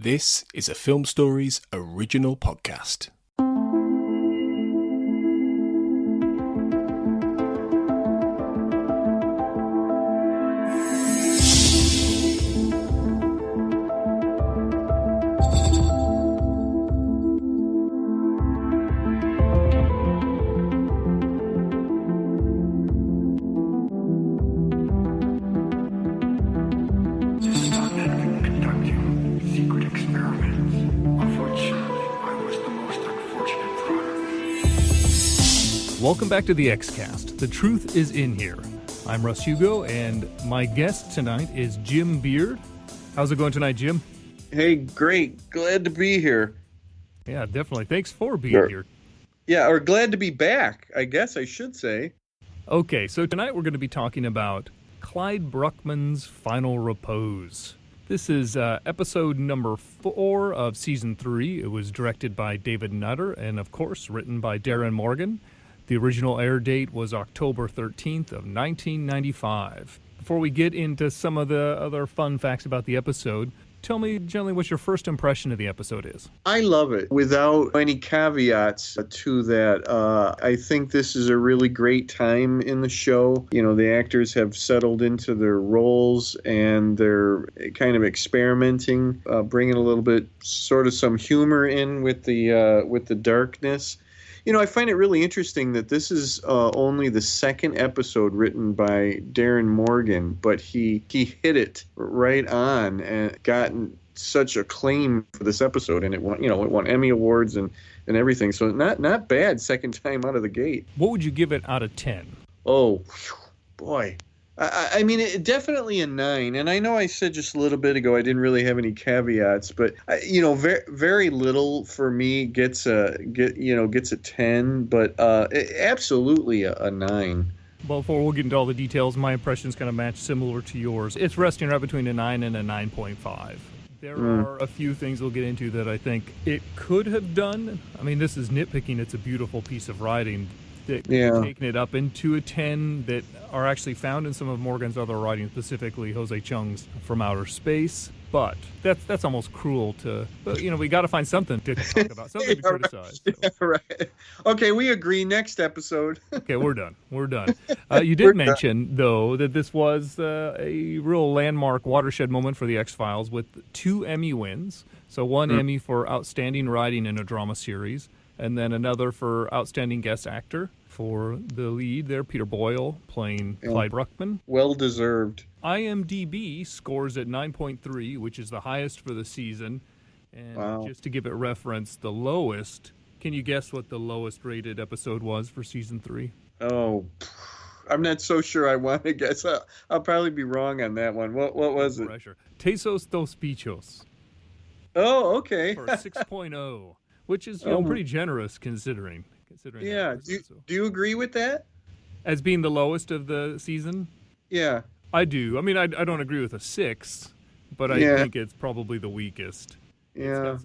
This is a Film Stories original podcast. Welcome back to the Xcast. The truth is in here. I'm Russ Hugo, and my guest tonight is Jim Beard. How's it going tonight, Jim? Hey, great. Glad to be here. Yeah, definitely. Thanks for being here. Yeah, or glad to be back, I guess I should say. Okay, so tonight we're going to be talking about Clyde Bruckman's Final Repose. This is episode number 4 of season 3. It was directed by David Nutter and, of course, written by Darren Morgan. The original air date was October 13th of 1995. Before we get into some of the other fun facts about the episode, tell me generally what your first impression of the episode is. I love it. Without any caveats to that, I think this is a really great time in the show. You know, the actors have settled into their roles and they're kind of experimenting, bringing a little bit, sort of some humor in with the darkness. You know, I find it really interesting that this is only the second episode written by Darren Morgan, but he hit it right on and gotten such acclaim for this episode, and it won Emmy Awards and everything. So not bad second time out of the gate. What would you give it out of 10? Oh, boy. I mean, it definitely a 9, and I know I said just a little bit ago I didn't really have any caveats, but very, very little for me gets a 10, but absolutely a 9. Well, before we'll get into all the details, my impressions kind of match similar to yours. It's resting right between a 9 and a 9.5. There are a few things we'll get into that I think it could have done. I mean, this is nitpicking. It's a beautiful piece of writing. Taking it up into a 10 that are actually found in some of Morgan's other writing, specifically Jose Chung's From Outer Space. But that's almost cruel to, we got to find something to talk about, something to criticize. So. Yeah, right. Okay, we agree. Next episode. Okay, we're done. You did mention, though, that this was a real landmark watershed moment for the X-Files with 2 Emmy wins. So one Emmy for Outstanding Writing in a Drama Series, and then another for Outstanding Guest Actor for the lead there, Peter Boyle, playing Clyde Bruckman. Well deserved. IMDb scores at 9.3, which is the highest for the season. And just to give it reference, the lowest, can you guess what the lowest rated episode was for season 3? Oh, I'm not so sure I want to guess. I'll probably be wrong on that one. What was it? Pressure. Tesos dos Pichos. Oh, okay. For 6.0. Which is pretty generous considering. Yeah. Do you agree with that? As being the lowest of the season? Yeah. I do. I mean, I don't agree with a 6, but I think it's probably the weakest. Yeah.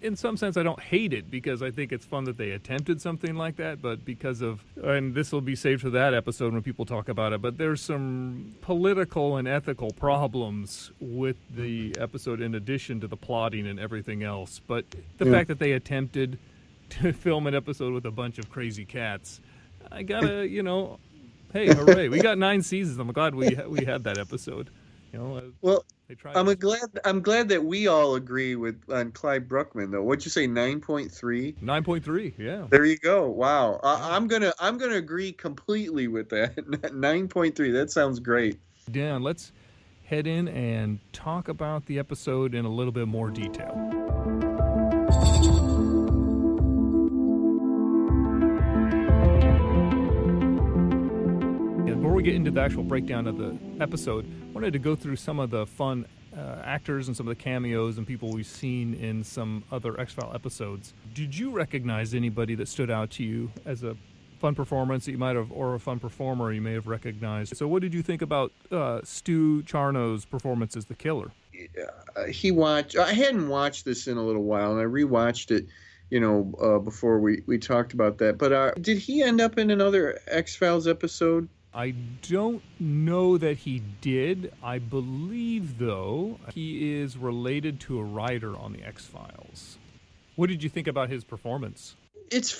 In some sense, I don't hate it because I think it's fun that they attempted something like that, but because of, and this will be saved for that episode when people talk about it, but there's some political and ethical problems with the episode in addition to the plotting and everything else. But the fact that they attempted to film an episode with a bunch of crazy cats, I gotta, hey, hooray, we got 9 seasons. I'm glad we had that episode. Well, I'm glad that we all agree on Clyde Bruckman, though. What'd you say, 9.3? 9.3, yeah. There you go. Wow. I'm gonna agree completely with that. 9.3. That sounds great. Dan, let's head in and talk about the episode in a little bit more detail. Before we get into the actual breakdown of the episode, I wanted to go through some of the fun actors and some of the cameos and people we've seen in some other X-File episodes. Did you recognize anybody that stood out to you as a fun performance that you might have, or a fun performer you may have recognized? So what did you think about Stu Charno's performance as the killer? I hadn't watched this in a little while, and I rewatched it, before we talked about that. But did he end up in another X-Files episode? I don't know that he did. I believe, though, he is related to a writer on the X-Files. What did you think about his performance? It's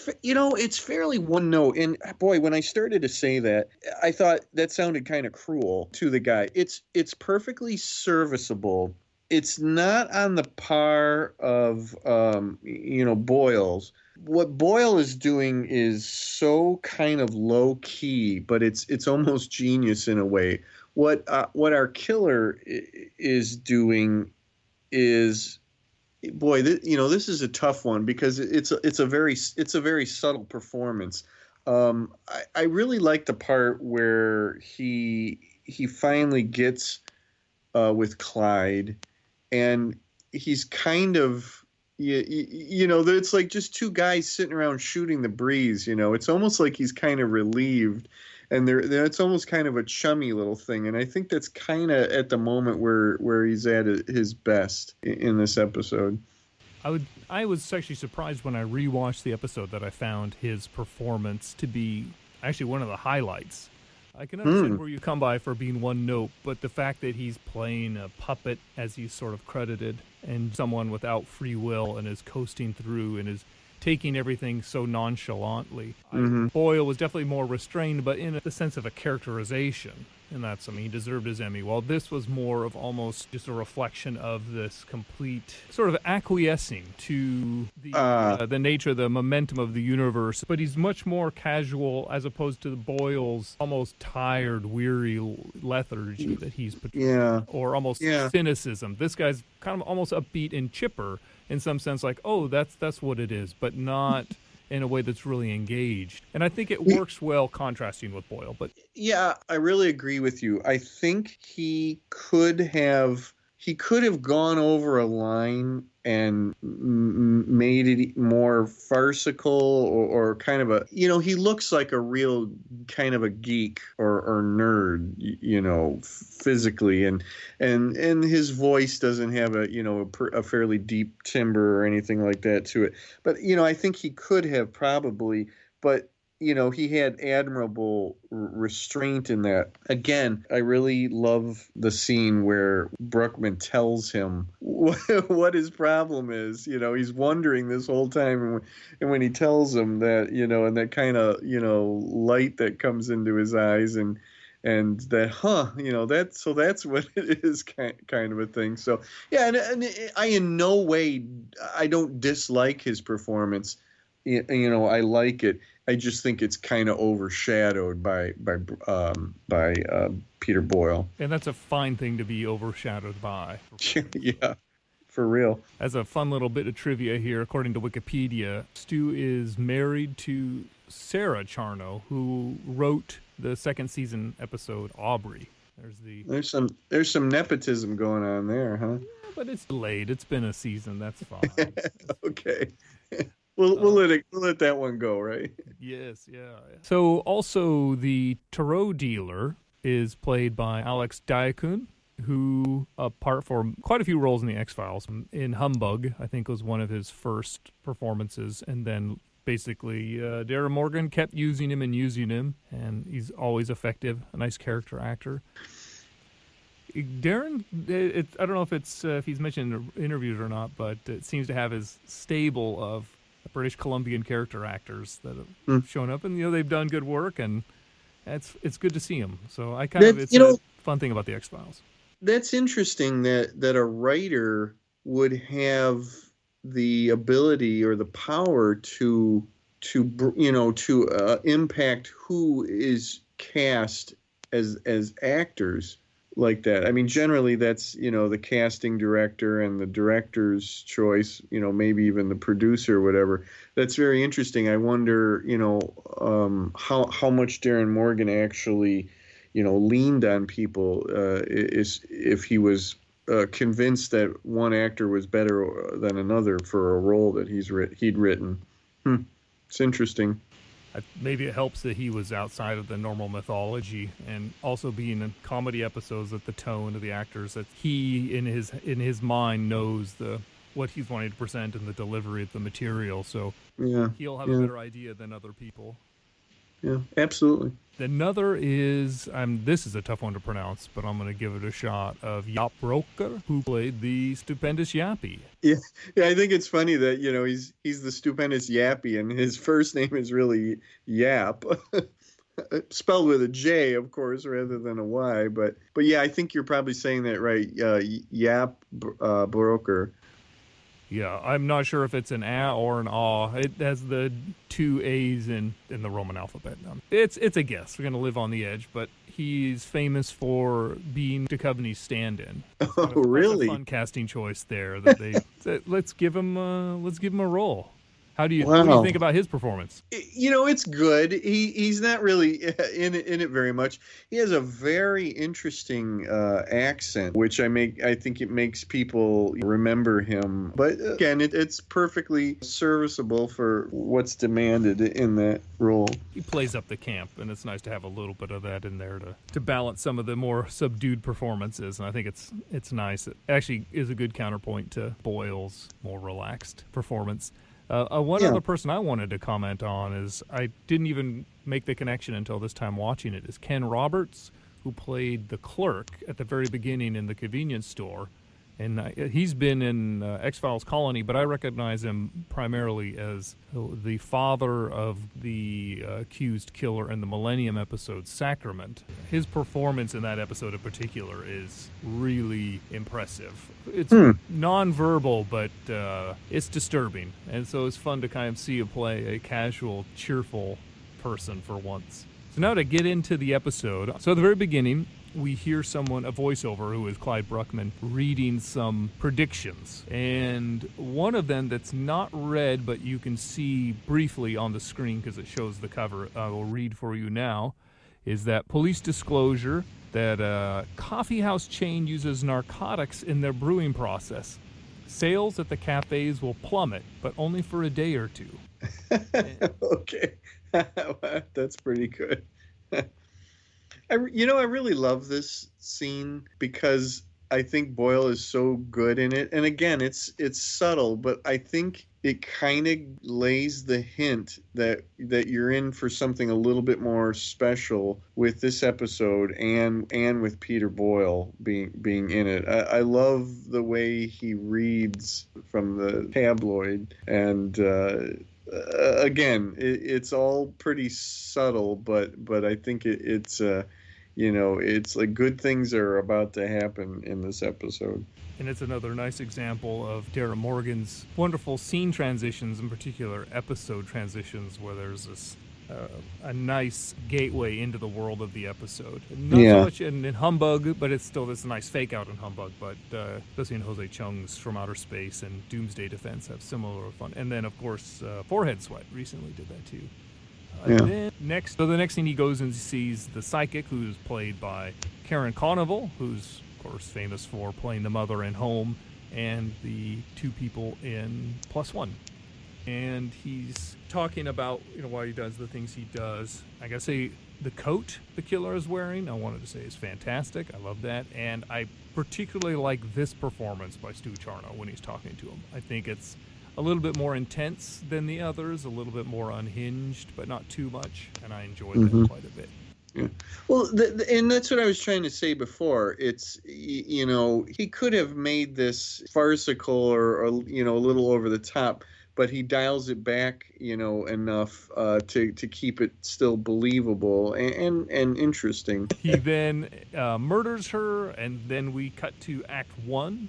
fairly one note. And boy, when I started to say that, I thought that sounded kind of cruel to the guy. It's perfectly serviceable. It's not on the par of Boyle's. What Boyle is doing is so kind of low key, but it's almost genius in a way. What our killer is doing is, boy, this is a tough one because it's a very subtle performance. I really like the part where he finally gets with Clyde, and he's kind of it's like just two guys sitting around shooting the breeze. It's almost like he's kind of relieved, and it's almost kind of a chummy little thing. And I think that's kind of at the moment where he's at his best in this episode. I was actually surprised when I rewatched the episode that I found his performance to be actually one of the highlights. I can understand where you come by for being one note, but the fact that he's playing a puppet, as he's sort of credited, and someone without free will and is coasting through and is taking everything so nonchalantly. Boyle was definitely more restrained, but in the sense of a characterization. And that's, he deserved his Emmy. While this was more of almost just a reflection of this complete sort of acquiescing to the nature, the momentum of the universe. But he's much more casual as opposed to Boyle's almost tired, weary lethargy that he's portraying, or almost cynicism. This guy's kind of almost upbeat and chipper in some sense, like, oh, that's what it is, but not in a way that's really engaged. And I think it works well contrasting with Boyle. But yeah, I really agree with you. I think he could have gone over a line and made it more farcical or kind of a, he looks like a real kind of a geek or nerd, physically, and his voice doesn't have a fairly deep timbre or anything like that to it. But I think he could have probably, but he had admirable restraint in that. Again, I really love the scene where Bruckman tells him what his problem is. He's wondering this whole time. And when he tells him that, and that kind of, light that comes into his eyes and that, so that's what it is, kind of a thing. So, yeah, and I in no way, I don't dislike his performance. I like it. I just think it's kind of overshadowed by Peter Boyle. And that's a fine thing to be overshadowed by. Yeah, for real. As a fun little bit of trivia here, according to Wikipedia, Stu is married to Sarah Charno, who wrote the second season episode Aubrey. There's some nepotism going on there, huh? Yeah, but it's delayed. It's been a season. That's fine. Okay. We'll let that one go, right? Yes, yeah. So also the tarot dealer is played by Alex Diakun, who apart for quite a few roles in the X-Files, in Humbug, I think was one of his first performances, and then basically Darren Morgan kept using him, and he's always effective, a nice character actor. Darren, I don't know if he's mentioned in interviews or not, but it seems to have his stable of British Columbian character actors that have shown up, and they've done good work, and it's good to see them. So it's a fun thing about the X-Files. That's interesting that a writer would have the ability or the power to impact who is cast as actors like that. I mean, generally that's, the casting director and the director's choice, maybe even the producer or whatever. That's very interesting. I wonder, how much Darren Morgan actually, leaned on people, if he was convinced that one actor was better than another for a role that he'd written. It's interesting. Maybe it helps that he was outside of the normal mythology, and also being in comedy episodes, that the tone of the actors, that he in his mind knows what he's wanting to present and the delivery of the material. So he'll have a better idea than other people. Yeah, absolutely. Another is, this is a tough one to pronounce, but I'm going to give it a shot, of Jaap Broker, who played the stupendous Yappy. Yeah, yeah. I think it's funny that he's the stupendous Yappy, and his first name is really Yap, spelled with a J, of course, rather than a Y. But yeah, I think you're probably saying that right. Yap Broker. Yeah, I'm not sure if it's an A or an A. It has the two A's in the Roman alphabet. It's a guess. We're going to live on the edge, but he's famous for being Duchovny's stand-in. Oh, really? A fun casting choice there. That they said, let's give him a role. What do you think about his performance? It's good. He's not really in it very much. He has a very interesting accent, which I think it makes people remember him. But again, it's perfectly serviceable for what's demanded in that role. He plays up the camp, and it's nice to have a little bit of that in there to balance some of the more subdued performances. And I think it's nice. It actually is a good counterpoint to Boyle's more relaxed performance. One other person I wanted to comment on is, I didn't even make the connection until this time watching it, is Ken Roberts, who played the clerk at the very beginning in the convenience store. And he's been in X-Files Colony, but I recognize him primarily as the father of the accused killer in the Millennium episode, Sacrament. His performance in that episode in particular is really impressive. It's nonverbal, but it's disturbing. And so it's fun to kind of see him play a casual, cheerful person for once. So now to get into the episode. So at the very beginning, we hear a voiceover, who is Clyde Bruckman, reading some predictions. And one of them that's not read, but you can see briefly on the screen because it shows the cover, I will read for you now, is that police disclosure that a coffee house chain uses narcotics in their brewing process. Sales at the cafes will plummet, but only for a day or two. Okay. That's pretty good. I really love this scene because I think Boyle is so good in it. And again, it's subtle, but I think it kind of lays the hint that you're in for something a little bit more special with this episode and with Peter Boyle being in it. I love the way he reads from the tabloid, and again, it's all pretty subtle, but I think it's it's like good things are about to happen in this episode. And it's another nice example of Dara Morgan's wonderful scene transitions, in particular episode transitions, where there's this a nice gateway into the world of the episode. Not so much in Humbug, but it's still this nice fake out in Humbug. But especially in Jose Chung's From Outer Space and Doomsday Defense have similar fun. And then, of course, Forehead Sweat recently did that too. Then the next thing he goes and sees the psychic, who's played by Karen Conoval, who's of course famous for playing the mother in Home and the two people in Plus One. And he's talking about why he does the things he does. I gotta say, the coat the killer is wearing, I wanted to say, is fantastic. I love that, and I particularly like this performance by Stu Charno when he's talking to him. I think it's a little bit more intense than the others, a little bit more unhinged, but not too much, and I enjoyed that quite a bit. Yeah. Well, and that's what I was trying to say before. It's, he could have made this farcical or a little over the top, but he dials it back, enough to keep it still believable and interesting. He then murders her, and then we cut to Act 1.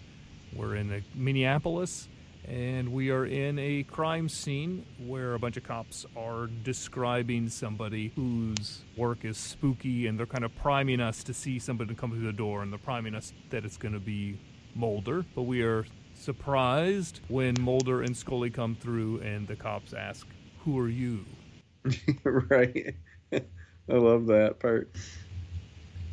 We're in Minneapolis. And we are in a crime scene where a bunch of cops are describing somebody whose work is spooky, and they're kind of priming us to see somebody come through the door, and they're priming us that it's going to be Mulder. But we are surprised when Mulder and Scully come through, and the cops ask, "Who are you?" Right. I love that part.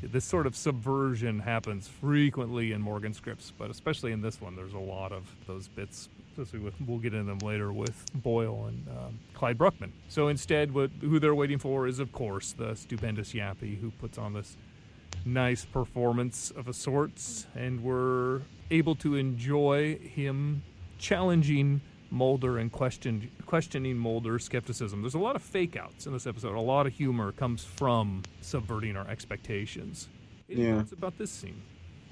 This sort of subversion happens frequently in Morgan scripts, but especially in this one, there's a lot of those bits, especially we'll get into them later with Boyle and Clyde Bruckman. So instead, who they're waiting for is, of course, the stupendous Yappy, who puts on this nice performance of a sorts, and we're able to enjoy him challenging Mulder and questioning Mulder's skepticism. There's a lot of fake outs in this episode. A lot of humor comes from subverting our expectations. Any thoughts about this scene?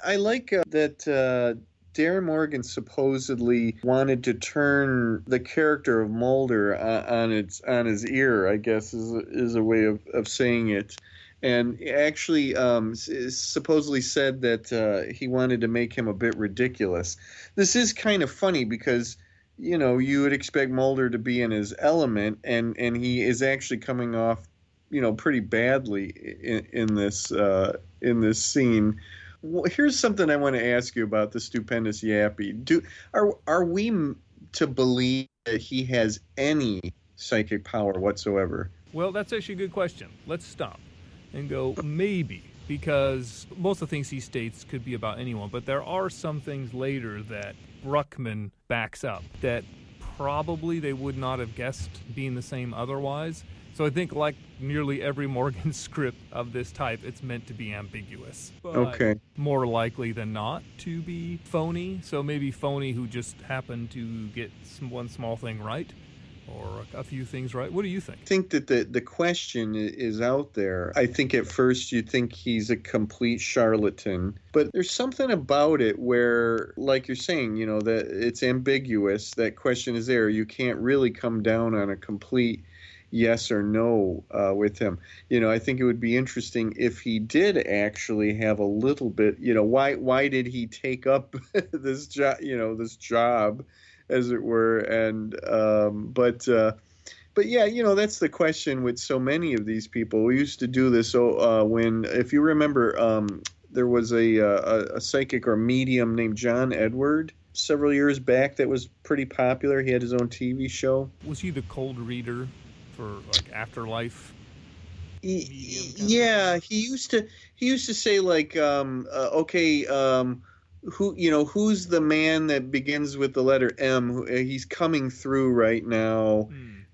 I like that Darren Morgan supposedly wanted to turn the character of Mulder on his ear, I guess is a way of saying it. And actually supposedly said that he wanted to make him a bit ridiculous. This is kind of funny because, you know, you would expect Mulder to be in his element, and he is actually coming off, you know, pretty badly in this scene. Well, here's something I want to ask you about the stupendous Yappy. Are we to believe that he has any psychic power whatsoever? Well, that's actually a good question. Let's stop and go maybe, because most of the things he states could be about anyone, but there are some things later that Bruckman backs up that probably they would not have guessed being the same otherwise. So I think, like nearly every Morgan script of this type, it's meant to be ambiguous. But more likely than not to be phony. So maybe phony who just happened to get one small thing right, or a few things right. What do you think? I think that the question is out there. I think at first you think he's a complete charlatan, but there's something about it where, like you're saying, you know, that it's ambiguous. That question is there. You can't really come down on a complete yes or no with him. You know, I think it would be interesting if he did actually have a little bit, you know, why did he take up this job, you know, this job, as it were, and but yeah, you know, that's the question with so many of these people. We used to do this when, if you remember, there was a psychic or medium named John Edward several years back that was pretty popular. He had his own TV show. Was he the cold reader for like afterlife? Yeah, he used to say like, who's the man that begins with the letter M? He's coming through right now.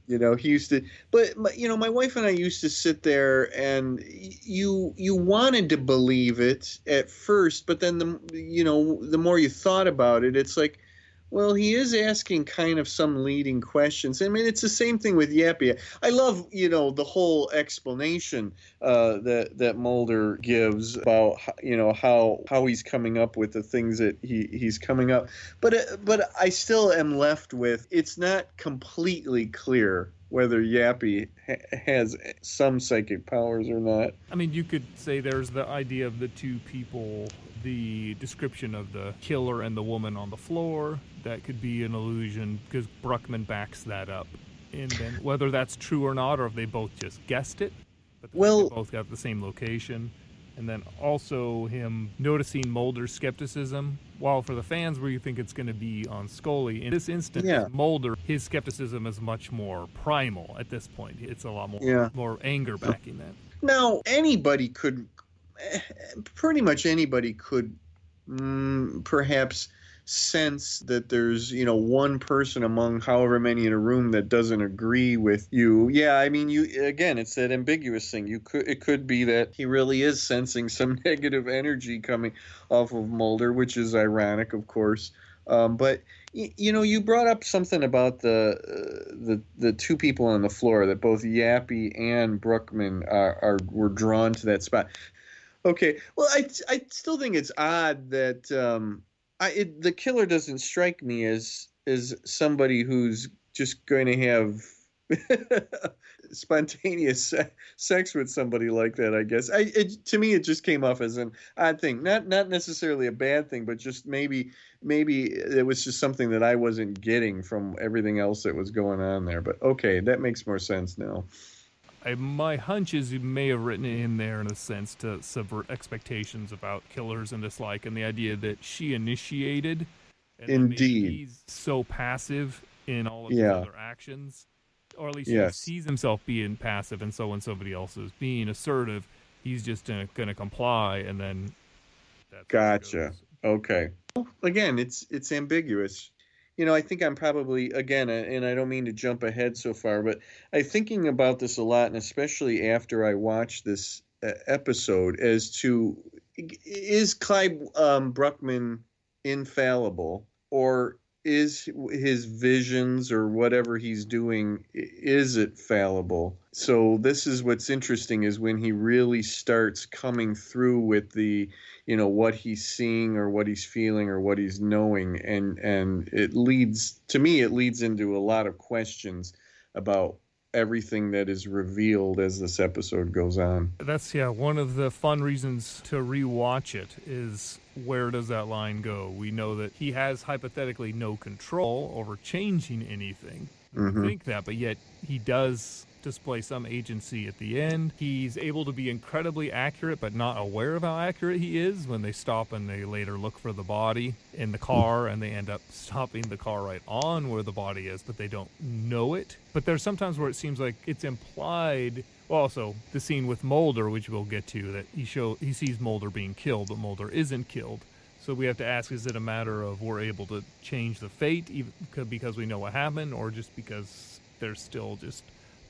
You know, he used to, but you know, my wife and I used to sit there, and you wanted to believe it at first, but then the more you thought about it, it's like, well, he is asking kind of some leading questions. I mean, it's the same thing with Yappy. I love, you know, the whole explanation that Mulder gives about, you know, how he's coming up with the things that he's coming up. But I still am left with, it's not completely clear whether Yappy has some psychic powers or not. I mean, you could say there's the idea of the two people, the description of the killer and the woman on the floor. That could be an illusion because Bruckman backs that up. And then whether that's true or not, or if they both just guessed it, but they both got the same location. And then also him noticing Mulder's skepticism. While for the fans, where you think it's going to be on Scully, in this instance, Mulder, his skepticism is much more primal at this point. It's a lot more anger backing that. Now, pretty much anybody could perhaps sense that there's, you know, one person among however many in a room that doesn't agree with you. Yeah, I mean, it's that ambiguous thing. It could be that he really is sensing some negative energy coming off of Mulder, which is ironic, of course. But you know, you brought up something about the two people on the floor, that both Yappy and Bruckman were drawn to that spot. Okay, well, I still think it's odd that the killer doesn't strike me as somebody who's just going to have spontaneous sex with somebody like that, I guess. To me, it just came off as an odd thing. Not necessarily a bad thing, but just maybe it was just something that I wasn't getting from everything else that was going on there. But okay, that makes more sense now. My hunch is you may have written it in there in a sense to subvert expectations about killers and dislike, and the idea that she initiated. And indeed. He's so passive in all of his other actions, or at least he sees himself being passive, and so when somebody else is being assertive, he's just going to comply, and then that's gotcha. Okay. Well, again, it's ambiguous. You know, I think I'm probably, again, and I don't mean to jump ahead so far, but I'm thinking about this a lot, and especially after I watched this episode, as to, is Clyde Bruckman infallible, or is his visions or whatever he's doing, is it fallible? So this is what's interesting, is when he really starts coming through with the, what he's seeing or what he's feeling or what he's knowing, and it leads into a lot of questions about everything that is revealed as this episode goes on. That's one of the fun reasons to rewatch it is, where does that line go? We know that he has hypothetically no control over changing anything. We think that, but yet he does display some agency at the end. He's able to be incredibly accurate, but not aware of how accurate he is when they stop and they later look for the body in the car, and they end up stopping the car right on where the body is, but they don't know it. But there's sometimes where it seems like it's implied. Well, also the scene with Mulder, which we'll get to, that he sees Mulder being killed, but Mulder isn't killed. So we have to ask, is it a matter of we're able to change the fate even because we know what happened, or just because there's still just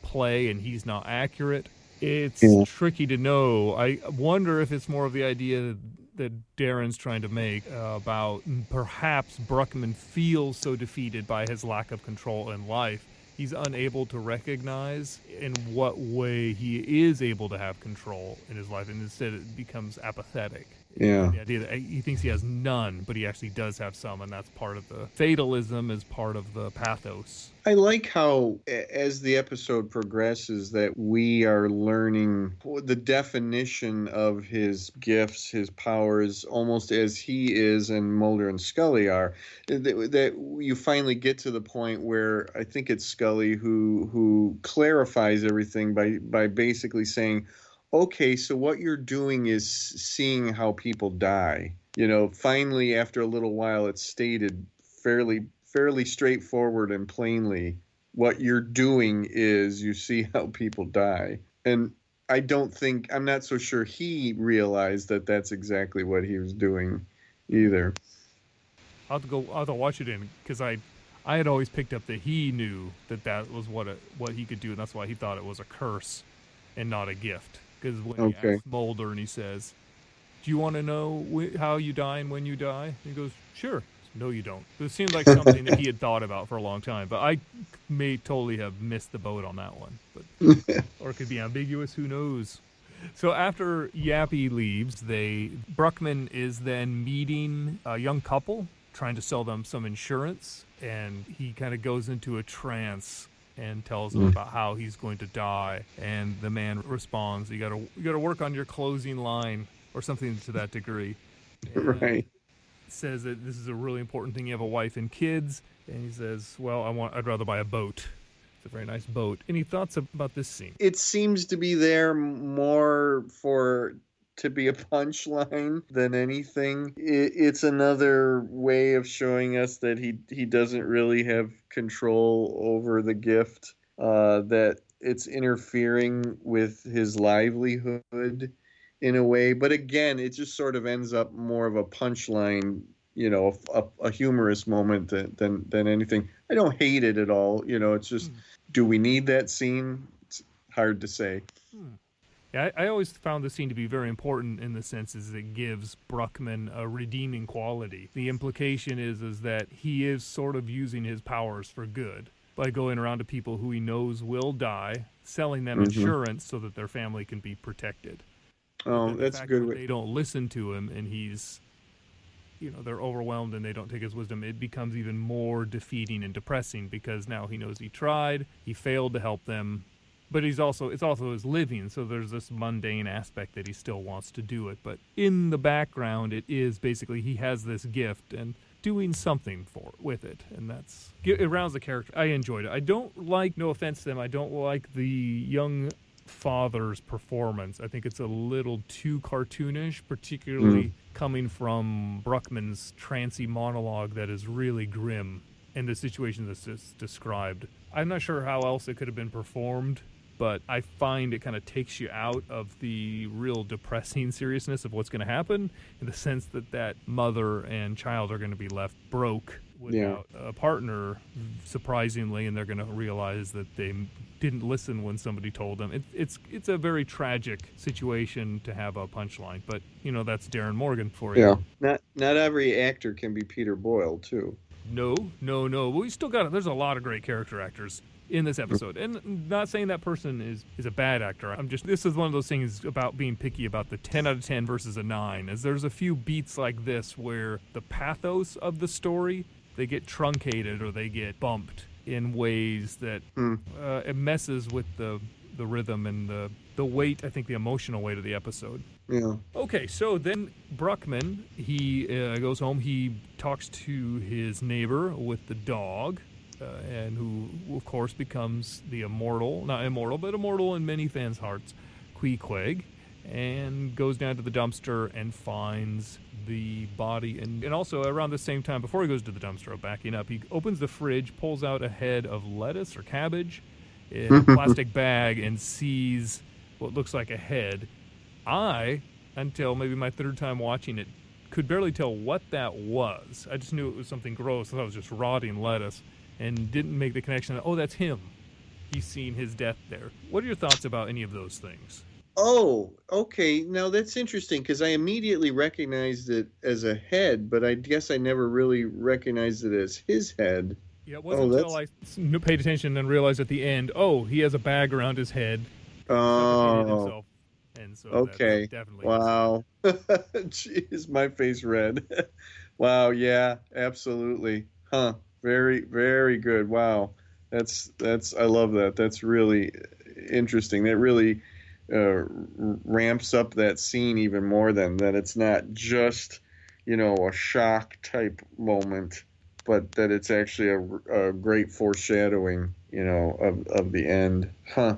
play and he's not accurate? It's tricky to know. I wonder if it's more of the idea that Darren's trying to make about perhaps Bruckman feels so defeated by his lack of control in life, he's unable to recognize in what way he is able to have control in his life, and instead it becomes apathetic. Yeah. The idea that he thinks he has none, but he actually does have some, and that's part of the fatalism, is part of the pathos. I like how, as the episode progresses, that we are learning the definition of his gifts, his powers, almost as he is and Mulder and Scully are. That you finally get to the point where I think it's Scully who clarifies everything by basically saying, okay, so what you're doing is seeing how people die. Finally, after a little while, it's stated fairly straightforward and plainly. What you're doing is you see how people die. And I'm not so sure he realized that that's exactly what he was doing either. I'll have to watch it in, because I had always picked up that he knew that was what he could do, and that's why he thought it was a curse and not a gift. Because when he asks Mulder and he says, do you want to know how you die and when you die? And he goes, sure. No, you don't. It seemed like something that he had thought about for a long time, but I may totally have missed the boat on that one. But or it could be ambiguous, who knows? So after Yappy leaves, Bruckman is then meeting a young couple, trying to sell them some insurance, and he kind of goes into a trance and tells them about how he's going to die. And the man responds, you gotta work on your closing line, or something to that degree. And right. Says that this is a really important thing. You have a wife and kids. And he says, well, I'd rather buy a boat. It's a very nice boat. Any thoughts about this scene? It seems to be there more to be a punchline than anything. It's another way of showing us that he doesn't really have control over the gift, that it's interfering with his livelihood in a way. But again, it just sort of ends up more of a punchline, a humorous moment than anything. I don't hate it at all. It's just, do we need that scene? It's hard to say. Yeah, I always found this scene to be very important in the sense is it gives Bruckman a redeeming quality. The implication is that he is sort of using his powers for good by going around to people who he knows will die, selling them insurance so that their family can be protected. Oh, that's a good way. They don't listen to him, and he's, they're overwhelmed and they don't take his wisdom. It becomes even more defeating and depressing because now he knows he tried, he failed to help them. But it's also his living, so there's this mundane aspect that he still wants to do it. But in the background, it is basically he has this gift and doing something with it, and it rounds the character. I enjoyed it. I don't like, no offense to them, I don't like the young father's performance. I think it's a little too cartoonish, particularly coming from Bruckman's trancy monologue that is really grim in the situation that's just described. I'm not sure how else it could have been performed, but I find it kind of takes you out of the real depressing seriousness of what's going to happen, in the sense that mother and child are going to be left broke without a partner, surprisingly, and they're going to realize that they didn't listen when somebody told them. It's a very tragic situation to have a punchline, but that's Darren Morgan for you. Yeah, not every actor can be Peter Boyle too. No. Well, we still got it. There's a lot of great character actors in this episode, and not saying that person is a bad actor. This is one of those things about being picky about the 10 out of 10 versus a 9, as there's a few beats like this where the pathos of the story, they get truncated or they get bumped in ways that it messes with the rhythm and the weight, I think the emotional weight of the episode. Yeah. Okay, so then Bruckman, he goes home, he talks to his neighbor with the dog, and who, of course, becomes the not immortal, but immortal in many fans' hearts, Queequeg, and goes down to the dumpster and finds the body. And also, around the same time, before he goes to the dumpster, backing up, he opens the fridge, pulls out a head of lettuce or cabbage in a plastic bag, and sees what looks like a head. Until maybe my third time watching it, could barely tell what that was. I just knew it was something gross. I thought it was just rotting lettuce, and didn't make the connection that, that's him. He's seen his death there. What are your thoughts about any of those things? Oh, okay. Now that's interesting, because I immediately recognized it as a head, but I guess I never really recognized it as his head. Yeah, it wasn't until I paid attention and realized at the end, he has a bag around his head. Oh. And so okay. Definitely wow. Jeez, my face red. Wow. Yeah, absolutely. Huh. Very, very good. Wow. That's, I love that. That's really interesting. That really ramps up that scene even more than that. It's not just, a shock type moment, but that it's actually a great foreshadowing, of the end. Huh.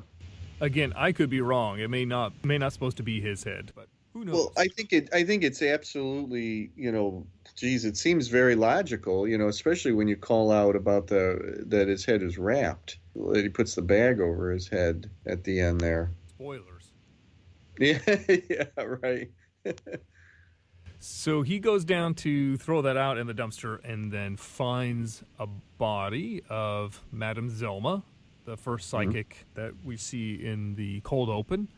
Again, I could be wrong. It may not supposed to be his head, but who knows? Well, I think it's absolutely, it seems very logical, especially when you call out about that his head is wrapped. That he puts the bag over his head at the end there. Spoilers. Yeah, right. So he goes down to throw that out in the dumpster and then finds a body of Madame Zelma, the first psychic that we see in the cold open.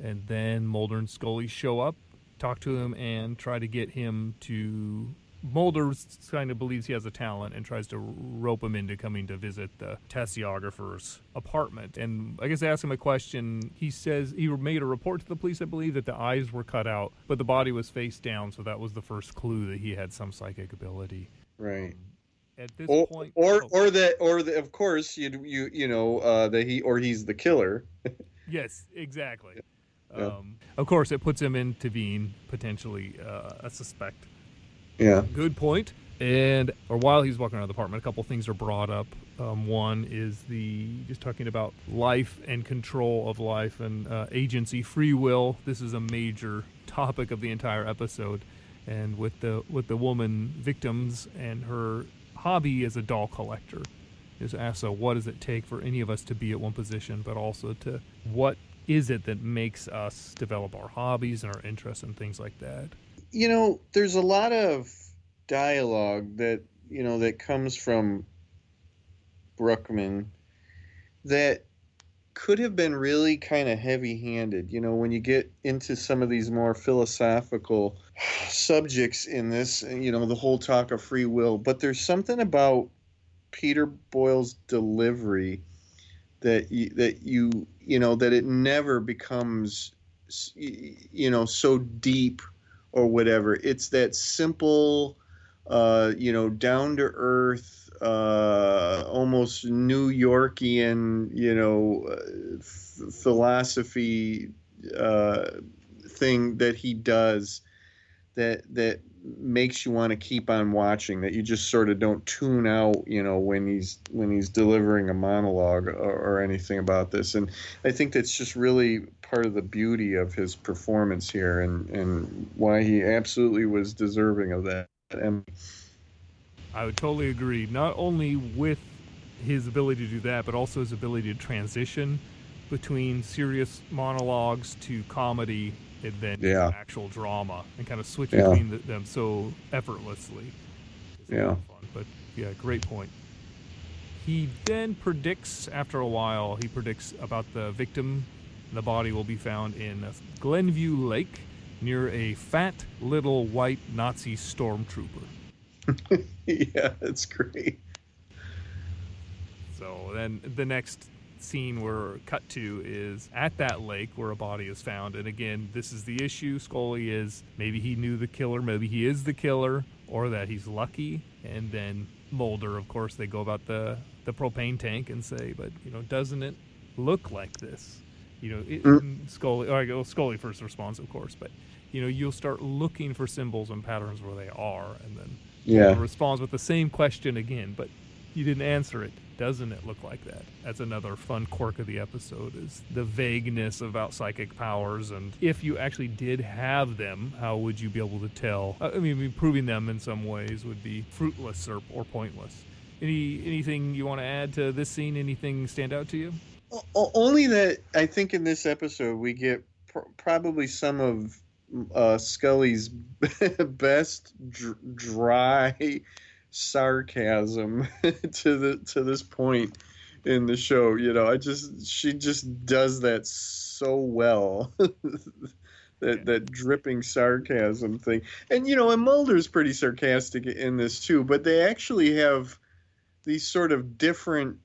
And then Mulder and Scully show up, talk to him, and try to get him to... Mulder kind of believes he has a talent and tries to rope him into coming to visit the taxiographer's apartment. And I guess I asked him a question. He says he made a report to the police, I believe, that the eyes were cut out, but the body was face down, so that was the first clue that he had some psychic ability. Right. At this point, of course, that he's the killer. Yes, exactly. Yeah. Of course, it puts him into being potentially a suspect. Yeah. Good point. Or while he's walking around the apartment, a couple things are brought up. One is just talking about life and control of life and agency, free will. This is a major topic of the entire episode. And with the woman victims and her hobby as a doll collector, is asked, so what does it take for any of us to be at one position, but also to what is it that makes us develop our hobbies and our interests and things like that? There's a lot of dialogue that comes from Bruckman that could have been really kind of heavy-handed. When you get into some of these more philosophical subjects in this, the whole talk of free will, but there's something about Peter Boyle's delivery that it never becomes, so deep or whatever. It's that simple, down to earth, almost New Yorkian, philosophy thing that he does that makes you want to keep on watching, that you just sort of don't tune out, when he's delivering a monologue or anything about this. And I think that's just really part of the beauty of his performance here and why he absolutely was deserving of that. I would totally agree. Not only with his ability to do that, but also his ability to transition between serious monologues to comedy and then actual drama, and kind of switch between them so effortlessly. It's a lot of fun, but great point. He then predicts, after a while, about the victim. The body will be found in Glenview Lake near a fat little white Nazi stormtrooper. Yeah, it's great. So then the next scene we're cut to is at that lake where a body is found. And again, this is the issue. Scully is maybe he knew the killer, maybe he is the killer, or that he's lucky. And then Mulder, of course, they go about the propane tank and say, but, doesn't it look like this? Scully first responds, of course, but, you'll start looking for symbols and patterns where they are. And then Mulder responds with the same question again, but you didn't answer it. Doesn't it look like that? That's another fun quirk of the episode, is the vagueness about psychic powers. And if you actually did have them, how would you be able to tell? Proving them in some ways would be fruitless or pointless. Anything you want to add to this scene? Anything stand out to you? Only that I think in this episode we get probably some of Scully's best dry sarcasm to this point in the show. She just does that so well. that dripping sarcasm thing. And and Mulder's pretty sarcastic in this too, but they actually have these sort of different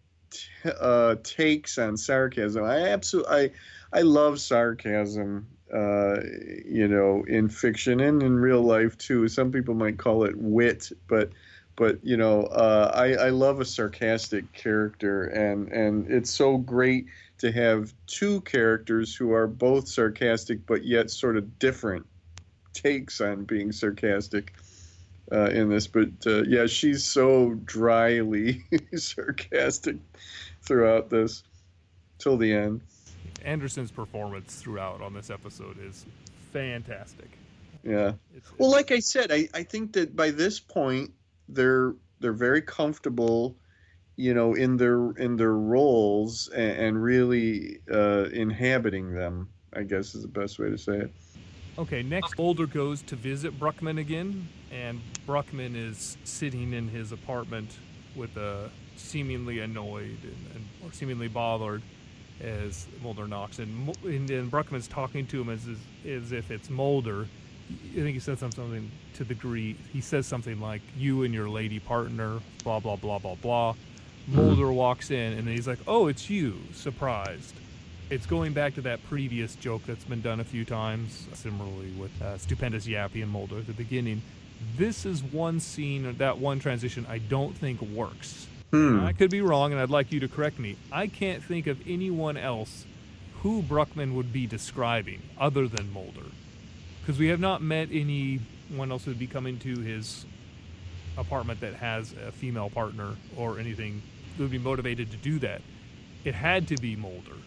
takes on sarcasm. I love sarcasm, in fiction and in real life too. Some people might call it wit, but I love a sarcastic character, and it's so great to have two characters who are both sarcastic but yet sort of different takes on being sarcastic in this. But she's so dryly sarcastic throughout this till the end. Anderson's performance throughout on this episode is fantastic. Yeah. Well, like I said, I think that by this point they're very comfortable, in their roles and really inhabiting them, I guess is the best way to say it. Okay, next Mulder goes to visit Bruckman again, and Bruckman is sitting in his apartment with a seemingly annoyed or seemingly bothered as Mulder knocks, and Bruckman's talking to him as if it's Mulder. I think he says something to the degree, he says something like, "You and your lady partner, blah, blah, blah, blah, blah." Mulder walks in, and then he's like, "Oh, it's you," surprised. It's going back to that previous joke that's been done a few times, similarly with Stupendous Yappy and Mulder at the beginning. This is one scene, or that one transition, I don't think works. I could be wrong, and I'd like you to correct me. I can't think of anyone else who Bruckman would be describing other than Mulder. Because we have not met anyone else who would be coming to his apartment that has a female partner or anything that would be motivated to do that. It had to be Mulder.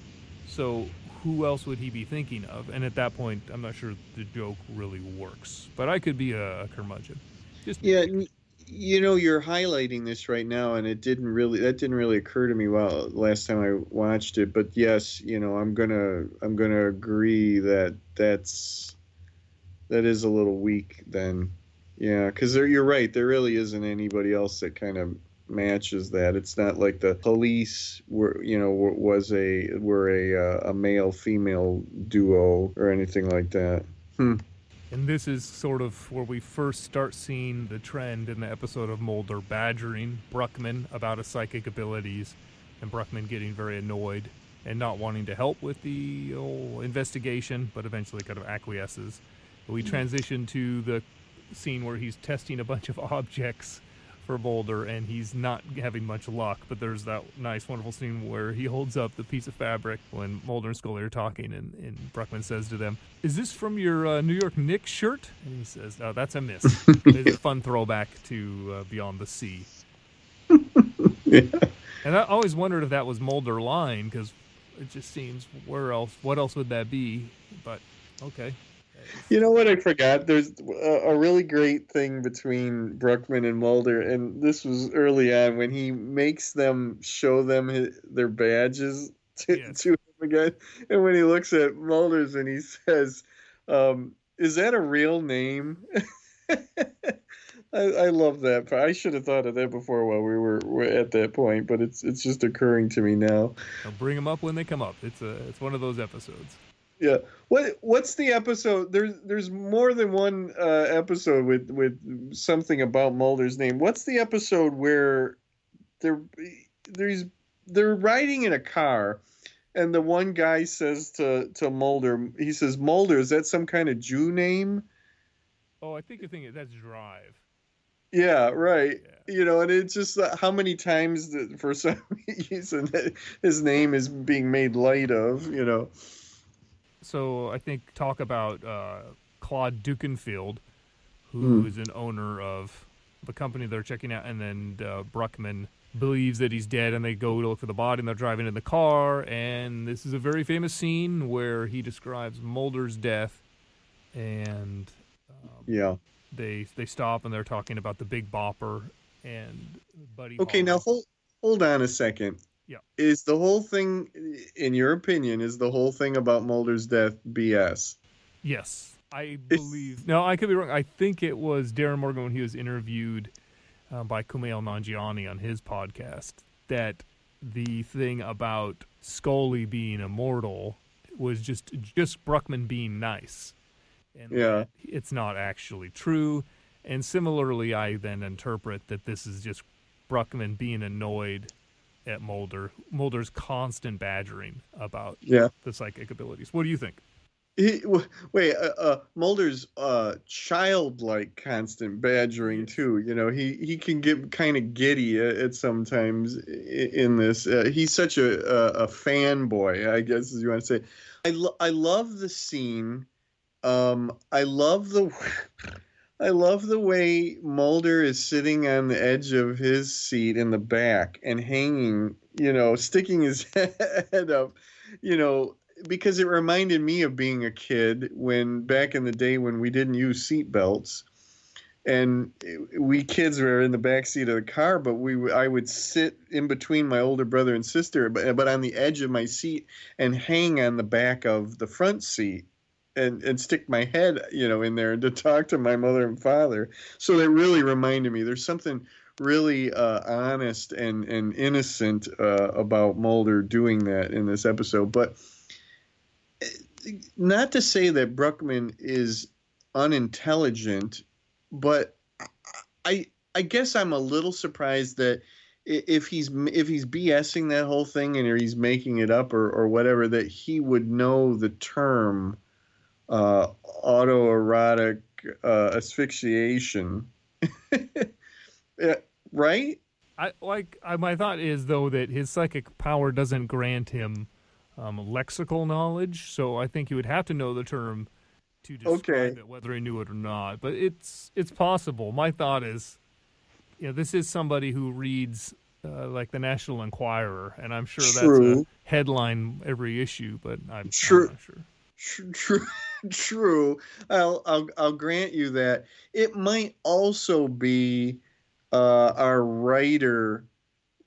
So who else would he be thinking of? And at that point, I'm not sure the joke really works. But I could be a curmudgeon. You're highlighting this right now, and that didn't really occur to me last time I watched it. But yes, I'm gonna agree that that is a little weak then. Yeah, because you're right. There really isn't anybody else that kind of matches that. It's not like the police were a male female duo or anything like that. And this is sort of where we first start seeing the trend in the episode of Mulder badgering Bruckman about his psychic abilities, and Bruckman getting very annoyed and not wanting to help with the investigation, but eventually kind of acquiesces. We transition to the scene where he's testing a bunch of objects for Mulder, and he's not having much luck, but there's that nice, wonderful scene where he holds up the piece of fabric when Mulder and Scully are talking, and Bruckman says to them, "Is this from your New York Knicks shirt?" And he says, "Oh, that's a miss." It's a fun throwback to Beyond the Sea. Yeah. And I always wondered if that was Mulder lying, because it just seems, what else would that be? But, okay. You know what I forgot? There's a really great thing between Bruckman and Mulder, and this was early on when he makes them show them their badges to him again. And when he looks at Mulder's and he says, "Is that a real name?" I love that. I should have thought of that before while we were at that point, but it's just occurring to me now. I'll bring them up when they come up. It's one of those episodes. Yeah. What's the episode? There's more than one episode with something about Mulder's name. What's the episode where they're there's they're riding in a car, and the one guy says to Mulder, he says, "Mulder, is that some kind of Jew name?" Oh, I think you're thinking that's Drive. Yeah, right. Yeah. You know, and it's just how many times that for some reason that his name is being made light of, you know. So I think talk about Claude Dukenfield, who is an owner of the company they're checking out, and then Bruckman believes that he's dead, and they go to look for the body, and they're driving in the car, and this is a very famous scene where he describes Mulder's death, and Yeah. they stop, and they're talking about the Big Bopper and Buddy Okay, Holly. now hold on a second. Yeah. Is the whole thing, in your opinion, is the whole thing about Mulder's death BS? Yes, I believe. No, I could be wrong. I think it was Darren Morgan when he was interviewed by Kumail Nanjiani on his podcast that the thing about Scully being immortal was just Bruckman being nice. And Yeah. it's not actually true. And similarly, I then interpret that this is just Bruckman being annoyed at Mulder's constant badgering about the psychic abilities. What do you think? Mulder's childlike constant badgering too. You know, he can get kind of giddy at sometimes in this. He's such a fanboy, I guess, as you want to say. I love the scene. I love the way Mulder is sitting on the edge of his seat in the back and hanging, you know, sticking his head up, you know, because it reminded me of being a kid when back in the day when we didn't use seat belts, and we kids were in the back seat of the car, but I would sit in between my older brother and sister, but on the edge of my seat and hang on the back of the front seat. And stick my head, you know, in there to talk to my mother and father. So that really reminded me. There's something really honest and innocent about Mulder doing that in this episode. But not to say that Bruckman is unintelligent, but I guess I'm a little surprised that if he's BSing that whole thing and he's making it up or whatever, that he would know the term autoerotic asphyxiation. Yeah, right? My thought is though that his psychic power doesn't grant him lexical knowledge, so I think he would have to know the term to describe it, whether he knew it or not. But it's possible. My thought is, you know, this is somebody who reads like the National Enquirer, and I'm sure that's a headline every issue, but I'm not sure. True. I'll grant you that. It might also be our writer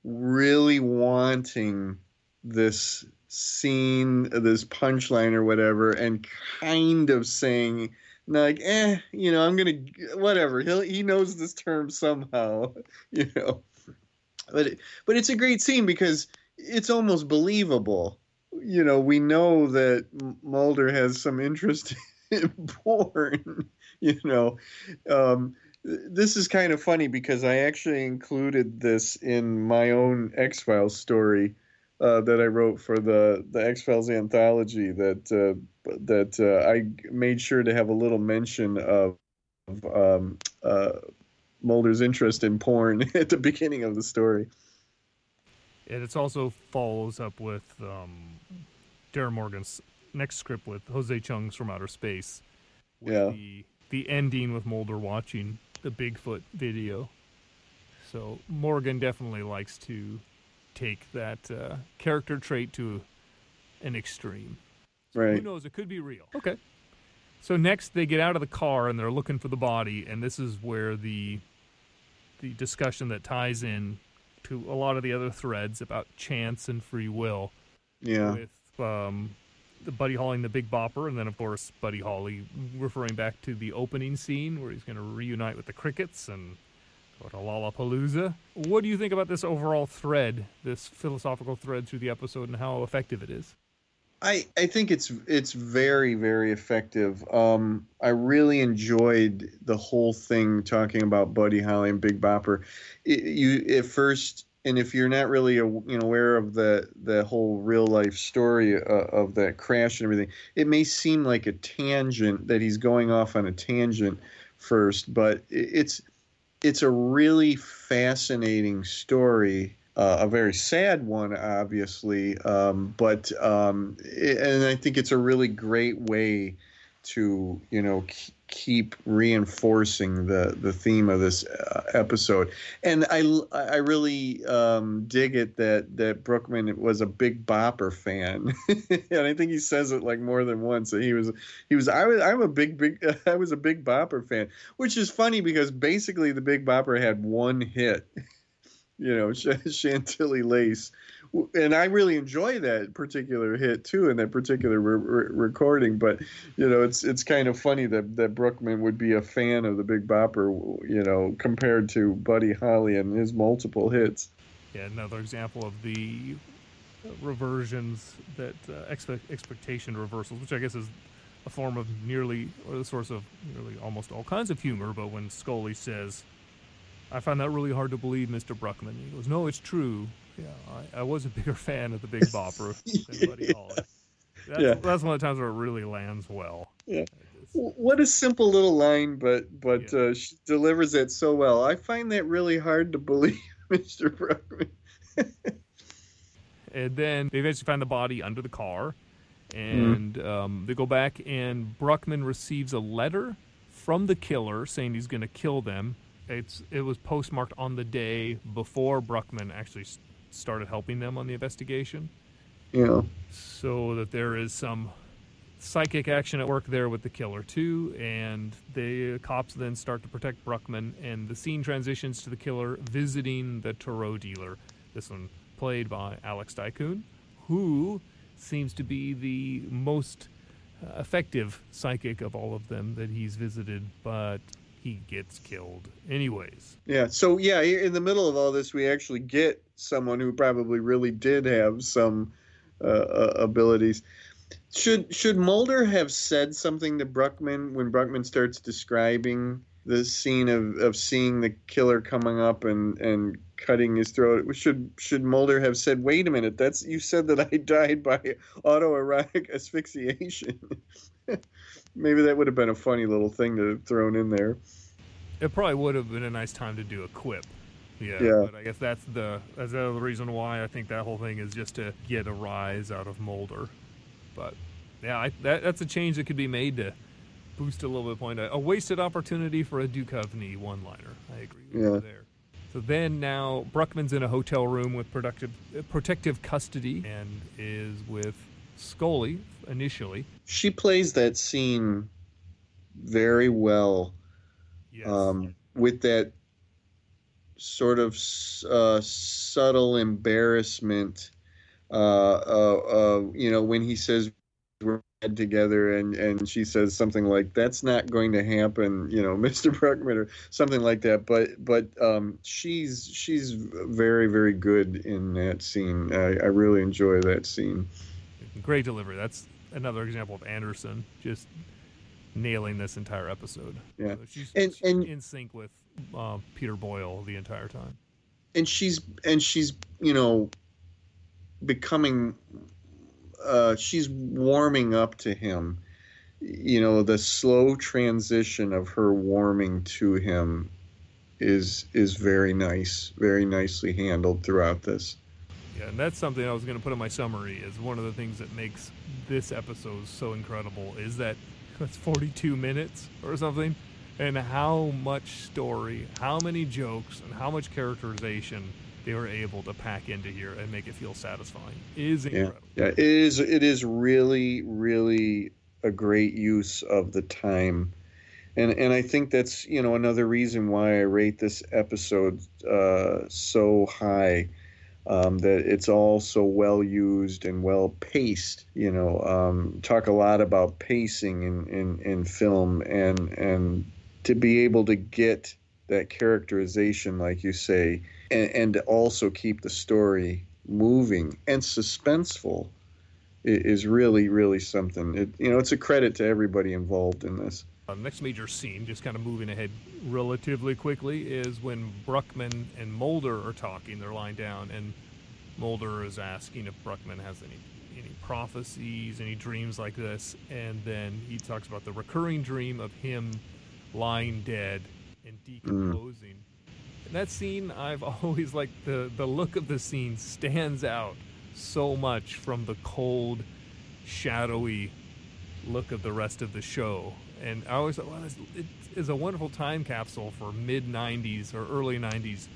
really wanting this scene, this punchline or whatever, and kind of saying, like, you know, I'm gonna whatever. He knows this term somehow, you know. But it's a great scene because it's almost believable. You know, we know that Mulder has some interest in porn, you know. This is kind of funny because I actually included this in my own X-Files story that I wrote for the X-Files anthology that I made sure to have a little mention of Mulder's interest in porn at the beginning of the story. And it also follows up with Darren Morgan's next script with Jose Chung's From Outer Space. With the ending with Mulder watching the Bigfoot video. So Morgan definitely likes to take that character trait to an extreme. So right. Who knows? It could be real. Okay. So next they get out of the car and they're looking for the body, and this is where the discussion that ties in to a lot of the other threads about chance and free will. Yeah. With the Buddy Holly, the Big Bopper, and then of course Buddy Holly referring back to the opening scene where he's going to reunite with the Crickets and go to Lollapalooza. What do you think about this overall thread, this philosophical thread through the episode, and how effective it is? I think it's very, very effective. I really enjoyed the whole thing talking about Buddy Holly and Big Bopper. You at first, and if you're not really aware of the whole real life story of that crash and everything, it may seem like a tangent that he's going off on a tangent first, but it's a really fascinating story. A very sad one, obviously, and I think it's a really great way to keep reinforcing the theme of this episode. And I really dig it that Bruckman was a Big Bopper fan, and I think he says it like more than once. That I'm a big I was a Big Bopper fan, which is funny because basically the Big Bopper had one hit. Chantilly Lace. And I really enjoy that particular hit, too, and that particular recording. But, it's kind of funny that Bruckman would be a fan of the Big Bopper, compared to Buddy Holly and his multiple hits. Yeah, another example of the reversions, that expectation reversals, which I guess is a form of the source of nearly almost all kinds of humor. But when Scully says, "I find that really hard to believe, Mr. Bruckman," he goes, "No, it's true. Yeah, I was a bigger fan of the Big Bopper than Buddy Holly." That's one of the times where it really lands well. Yeah. What a simple little line, but she delivers it so well. I find that really hard to believe, Mr. Bruckman. And then they eventually find the body under the car, and they go back, and Bruckman receives a letter from the killer saying he's going to kill them. It was postmarked on the day before Bruckman actually started helping them on the investigation. Yeah. So that there is some psychic action at work there with the killer too, and the cops then start to protect Bruckman, and the scene transitions to the killer visiting the tarot dealer. This one played by Alex Tycoon, who seems to be the most effective psychic of all of them that he's visited, but he gets killed anyways. Yeah, so in the middle of all this, we actually get someone who probably really did have some abilities. Should Mulder have said something to Bruckman when Bruckman starts describing the scene of seeing the killer coming up and cutting his throat? Should Mulder have said, "Wait a minute, you said that I died by autoerotic asphyxiation"? Maybe that would have been a funny little thing to have thrown in there. It probably would have been a nice time to do a quip. Yeah. But I guess that's the reason why I think that whole thing is just to get a rise out of Mulder. But yeah, that's a change that could be made to boost a little bit of point. A wasted opportunity for a Duchovny one-liner. I agree with you there. So then now Bruckman's in a hotel room with protective custody and is with Scully initially. She plays that scene very well. Yes. With that sort of subtle embarrassment, when he says we're dead together, and she says something like, "That's not going to happen," Mr. Bruckman, or something like that. But she's very, very good in that scene. I really enjoy that scene. Great delivery. That's another example of Anderson just nailing this entire episode. Yeah, so she's in sync with Peter Boyle the entire time. And she's becoming. She's warming up to him. The slow transition of her warming to him is very nice, very nicely handled throughout this. Yeah, and that's something I was going to put in my summary. Is one of the things that makes this episode so incredible is that it's 42 minutes or something, and how much story, how many jokes, and how much characterization they were able to pack into here and make it feel satisfying is incredible. Yeah, it is really, really a great use of the time. And I think that's, another reason why I rate this episode so high, that it's all so well used and well paced. Talk a lot about pacing in film, and to be able to get that characterization, like you say, and to also keep the story moving and suspenseful is really, really something. It's a credit to everybody involved in this. The next major scene, just kind of moving ahead relatively quickly, is when Bruckman and Mulder are talking. They're lying down, and Mulder is asking if Bruckman has any prophecies, any dreams like this, and then he talks about the recurring dream of him lying dead and decomposing. And that scene, I've always liked the look of the scene stands out so much from the cold, shadowy look of the rest of the show. And I always thought, well, it is a wonderful time capsule for mid-'90s or early '90s,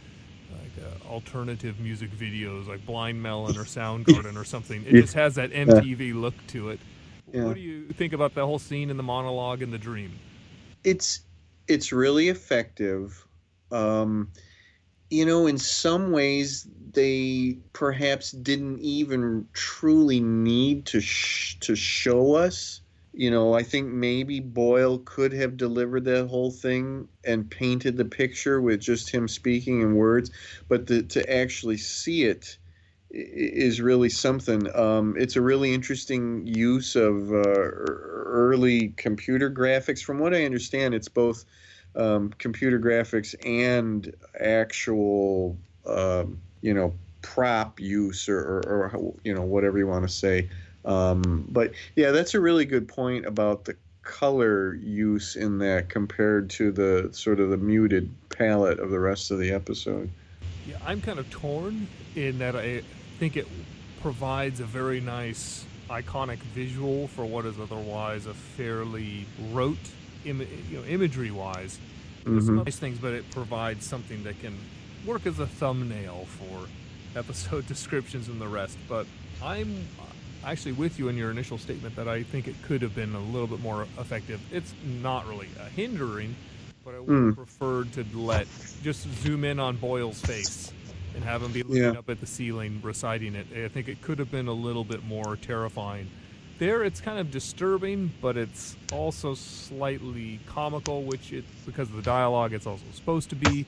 like alternative music videos like Blind Melon or Soundgarden or something. It just has that MTV look to it. Yeah. What do you think about the whole scene in the monologue and the dream? It's really effective. In some ways, they perhaps didn't even truly need to show us. I think maybe Boyle could have delivered that whole thing and painted the picture with just him speaking in words, but to actually see it is really something. It's a really interesting use of early computer graphics. From what I understand, it's both computer graphics and actual, prop use or whatever you want to say. But yeah, that's a really good point about the color use in that compared to the sort of the muted palette of the rest of the episode. Yeah, I'm kind of torn in that I think it provides a very nice iconic visual for what is otherwise a fairly rote imagery-wise. There's some nice things, but it provides something that can work as a thumbnail for episode descriptions and the rest. But I'm actually with you in your initial statement that I think it could have been a little bit more effective. It's not really a hindering, but I would have preferred to just zoom in on Boyle's face and have him be looking up at the ceiling reciting it. I think it could have been a little bit more terrifying. There, it's kind of disturbing, but it's also slightly comical, because of the dialogue, it's also supposed to be.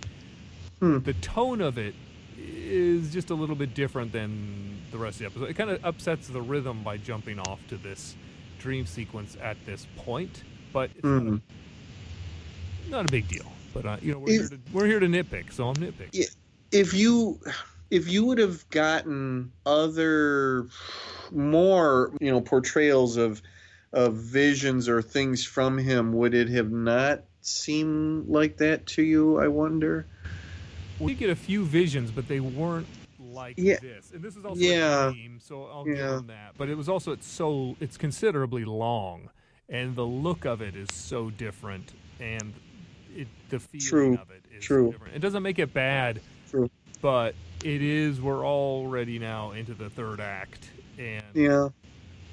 The tone of it is just a little bit different than the rest of the episode. It kind of upsets the rhythm by jumping off to this dream sequence at this point, but it's not a big deal. But we're here to nitpick, so I'm nitpicking. If you would have gotten more portrayals of visions or things from him, would it have not seemed like that to you, I wonder? We get a few visions, but they weren't like this. And this is also a dream, so I'll give him that. But it was also it's considerably long, and the look of it is so different, and the feeling of it is so different. It doesn't make it bad, but it is. We're already now into the third act, and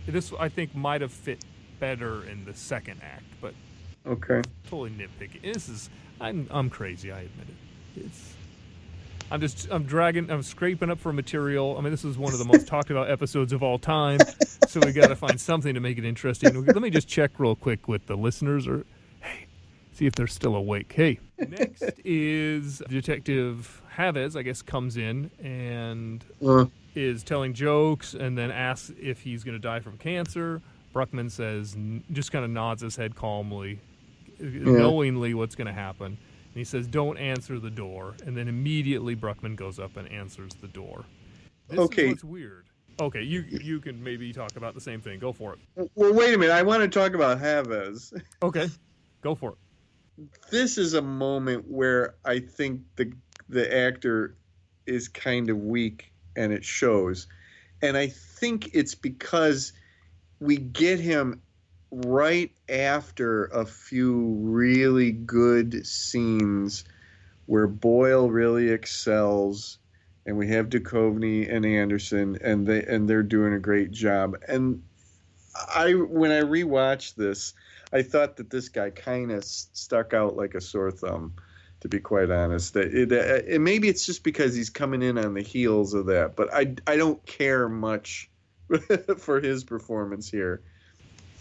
this I think might have fit better in the second act, but totally nitpicking. I'm crazy. I admit it. I'm scraping up for material. I mean, this is one of the most talked about episodes of all time, so we got to find something to make it interesting. Let me just check real quick with the listeners, see if they're still awake. Hey, next is Detective Chavez, I guess, comes in and is telling jokes and then asks if he's going to die from cancer. Bruckman says, just kind of nods his head calmly, knowingly what's going to happen. And he says, don't answer the door. And then immediately Bruckman goes up and answers the door. This is what's weird. Okay, you can maybe talk about the same thing. Go for it. Well, wait a minute. I want to talk about Chavez. Okay, go for it. This is a moment where I think the actor is kind of weak, and it shows. And I think it's because we get him right after a few really good scenes where Boyle really excels, and we have Duchovny and Anderson, and they're doing a great job. And when I rewatched this, I thought that this guy kind of stuck out like a sore thumb, to be quite honest. Maybe it's just because he's coming in on the heels of that, but I don't care much for his performance here.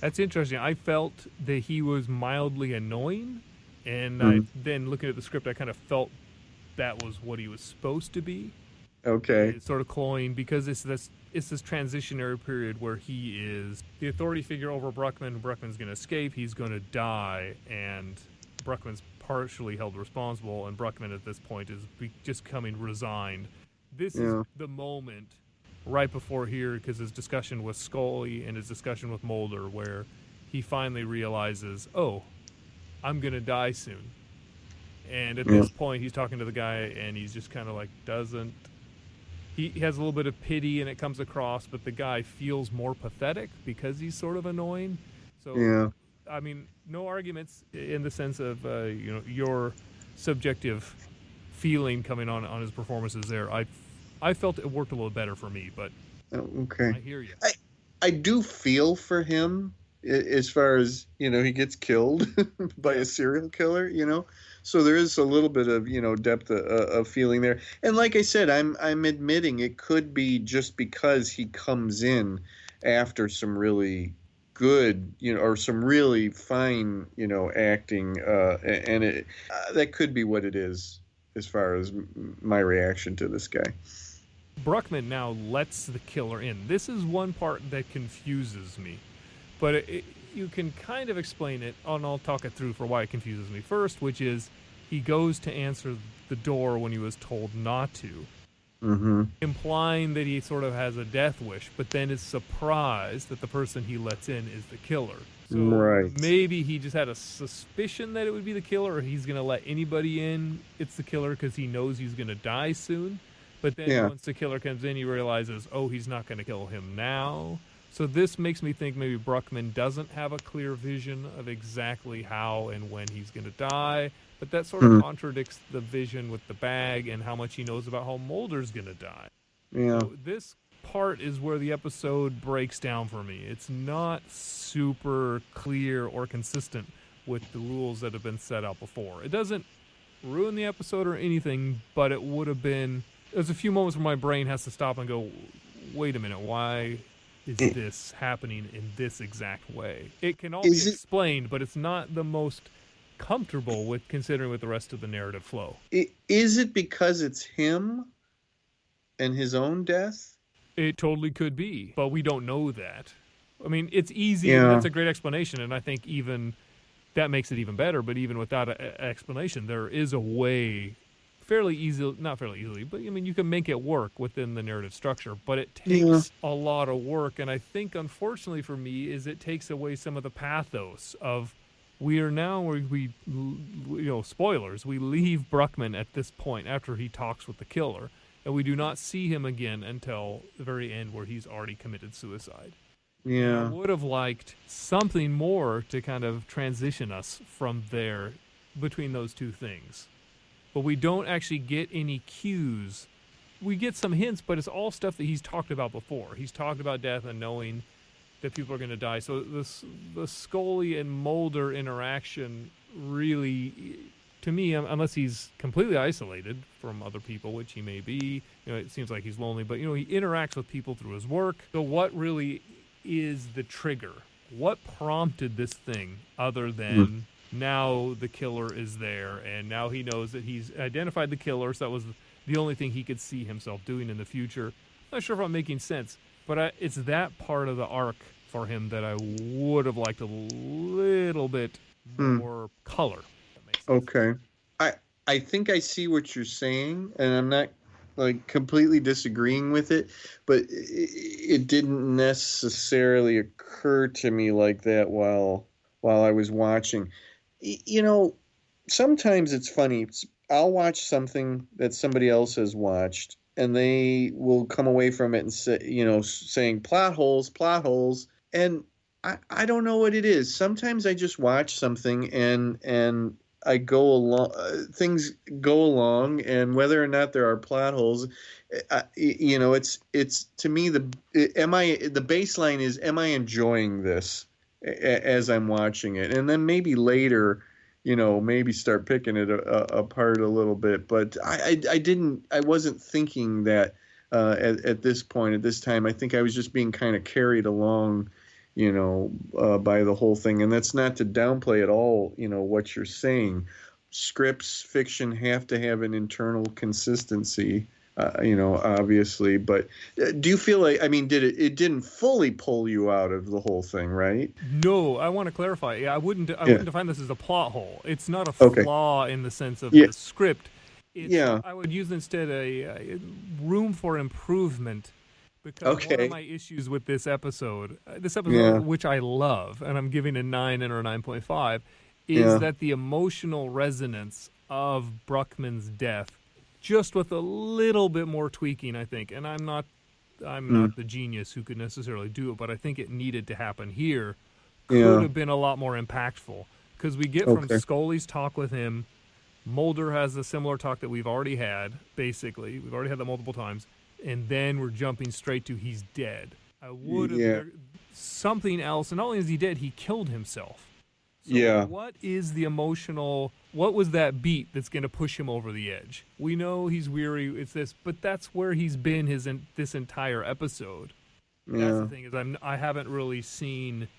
That's interesting. I felt that he was mildly annoying, and then looking at the script, I kind of felt that was what he was supposed to be. Okay. It's sort of cloying because it's this transitionary period where he is the authority figure over Bruckman. Bruckman's going to escape. He's going to die, and Bruckman's partially held responsible, and Bruckman at this point is just becoming resigned. This is the moment right before here, because his discussion with Scully and his discussion with Mulder, where he finally realizes, oh, I'm going to die soon. And at this point, he's talking to the guy, and he's just kind of like, he has a little bit of pity, and it comes across, but the guy feels more pathetic because he's sort of annoying. So, I mean, no arguments in the sense of, your subjective feeling coming on his performances there. I felt it worked a little better for me, but I hear you. I do feel for him as far as, he gets killed by a serial killer, So there is a little bit of, depth of feeling there. And like I said, I'm admitting it could be just because he comes in after some really good, or some really fine, acting. And that could be what it is as far as my reaction to this guy. Bruckman now lets the killer in. This is one part that confuses me. But you can kind of explain it, and I'll talk it through for why it confuses me first, which is he goes to answer the door when he was told not to, implying that he sort of has a death wish, but then is surprised that the person he lets in is the killer. So maybe he just had a suspicion that it would be the killer, or he's going to let anybody in, it's the killer because he knows he's going to die soon. But then once the killer comes in, he realizes, oh, he's not going to kill him now. So this makes me think maybe Bruckman doesn't have a clear vision of exactly how and when he's going to die, but that sort of contradicts the vision with the bag and how much he knows about how Mulder's going to die. Yeah. So this part is where the episode breaks down for me. It's not super clear or consistent with the rules that have been set out before. It doesn't ruin the episode or anything, but it would have been... There's a few moments where my brain has to stop and go, wait a minute, why is this happening in this exact way? It can all be explained, but it's not the most comfortable with considering with the rest of the narrative flow. Is it because it's him and his own death? It totally could be, but we don't know that. I mean, it's easy. Yeah. That's a great explanation, and I think even that makes it even better, but even without an explanation, there is a way... not fairly easily, but I mean, you can make it work within the narrative structure, but it takes a lot of work. And I think, unfortunately for me, is it takes away some of the pathos of spoilers. We leave Bruckman at this point after he talks with the killer, and we do not see him again until the very end where he's already committed suicide. Yeah. And I would have liked something more to kind of transition us from there between those two things. But we don't actually get any cues. We get some hints, but it's all stuff that he's talked about before. He's talked about death and knowing that people are going to die. So the Scully and Mulder interaction really, to me, unless he's completely isolated from other people, which he may be, it seems like he's lonely, but, he interacts with people through his work. So what really is the trigger? What prompted this thing other than... Now the killer is there, and now he knows that he's identified the killer, so that was the only thing he could see himself doing in the future. I'm not sure if I'm making sense, but it's that part of the arc for him that I would have liked a little bit more color. Okay. I think I see what you're saying, and I'm not completely disagreeing with it, but it didn't necessarily occur to me like that while I was watching. Sometimes it's funny. I'll watch something that somebody else has watched, and they will come away from it and say, saying plot holes, and I don't know what it is. Sometimes I just watch something and I go along, things go along, and whether or not there are plot holes, it's to me the baseline is, am I enjoying this as I'm watching it? And then maybe later, maybe start picking it apart a little bit. But I wasn't thinking that at this point, at this time. I think I was just being kind of carried along, by the whole thing. And that's not to downplay at all, what you're saying. Scripts, fiction have to have an internal consistency. obviously. But do you feel like, I mean, it didn't fully pull you out of the whole thing, right? No, I want to clarify. I wouldn't Yeah. define this as a plot hole. It's not a Okay. flaw in the sense of Yeah. the script. It's, Yeah. I would use instead a room for improvement. Because one Okay. of my issues with this episode, Yeah. which I love, and I'm giving a 9 or 9.5, is Yeah. that the emotional resonance of Bruckman's death, just with a little bit more tweaking, I think. And I'm not the genius who could necessarily do it, but I think it needed to happen here. Could have been a lot more impactful, because we get from Scully's talk with him. Mulder has a similar talk that we've already had. Basically, we've already had that multiple times. And then we're jumping straight to he's dead. I would have something else, and not only is he dead, he killed himself. So what is the emotional? What was that beat that's going to push him over the edge? We know he's weary. It's this, but that's where he's been this entire episode. That's the thing, is I haven't really seen.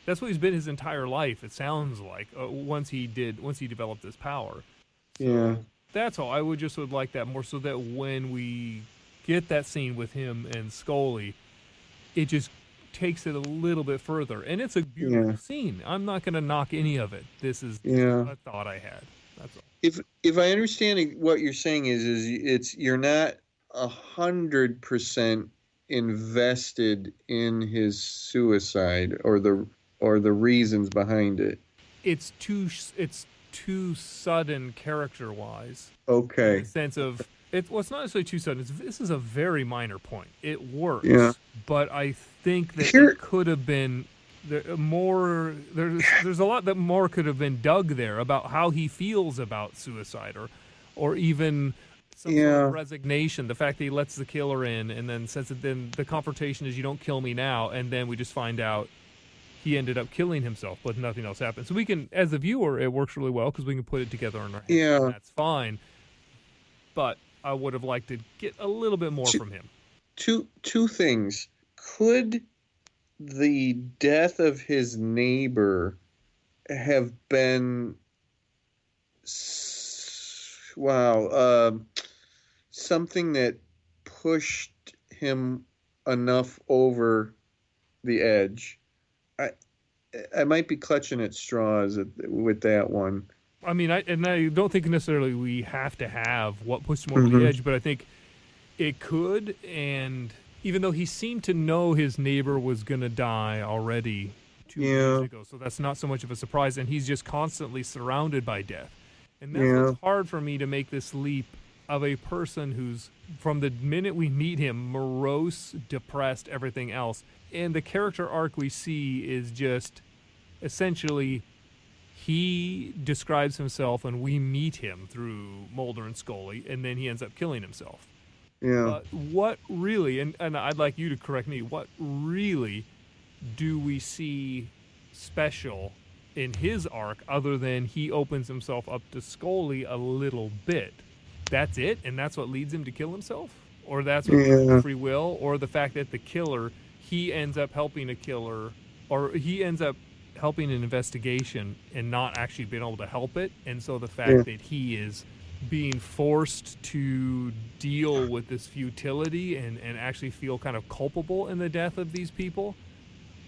That's what he's been his entire life. It sounds like once he developed this power. So that's all. I would like that more, so that when we get that scene with him and Scully, it just takes it a little bit further. And it's a beautiful scene. I'm not going to knock any of it. This is a thought I had. That's all. If I understand what you're saying is you're not 100% invested in his suicide or the reasons behind it. It's too sudden character-wise. Okay. In the sense of it's not necessarily too sudden. This is a very minor point. It works, but I think that it could have been more. There's a lot that more could have been dug there about how he feels about suicide, or even some sort of resignation. The fact that he lets the killer in and then says that then the confrontation is, "You don't kill me now," and then we just find out he ended up killing himself, but nothing else happened. So we can, as a viewer, it works really well because we can put it together in our head. Yeah, and that's fine. But I would have liked to get a little bit more from him. Two things. Could the death of his neighbor have been something that pushed him enough over the edge? I might be clutching at straws with that one. I mean, I don't think necessarily we have to have what pushed him over the edge, but I think it could. And even though he seemed to know his neighbor was going to die already 2 years ago, so that's not so much of a surprise, and he's just constantly surrounded by death. And that's what's hard for me to make this leap of a person who's, from the minute we meet him, morose, depressed, everything else. And the character arc we see is just essentially he describes himself and we meet him through Mulder and Scully, and then he ends up killing himself. But what really, and I'd like you to correct me, what really do we see special in his arc other than he opens himself up to Scully a little bit? That's it? And that's what leads him to kill himself? Or that's what leads him to free will? Or the fact that the killer, he ends up helping a killer, or he ends up helping an investigation and not actually being able to help it. And so the fact that he is being forced to deal with this futility and actually feel kind of culpable in the death of these people,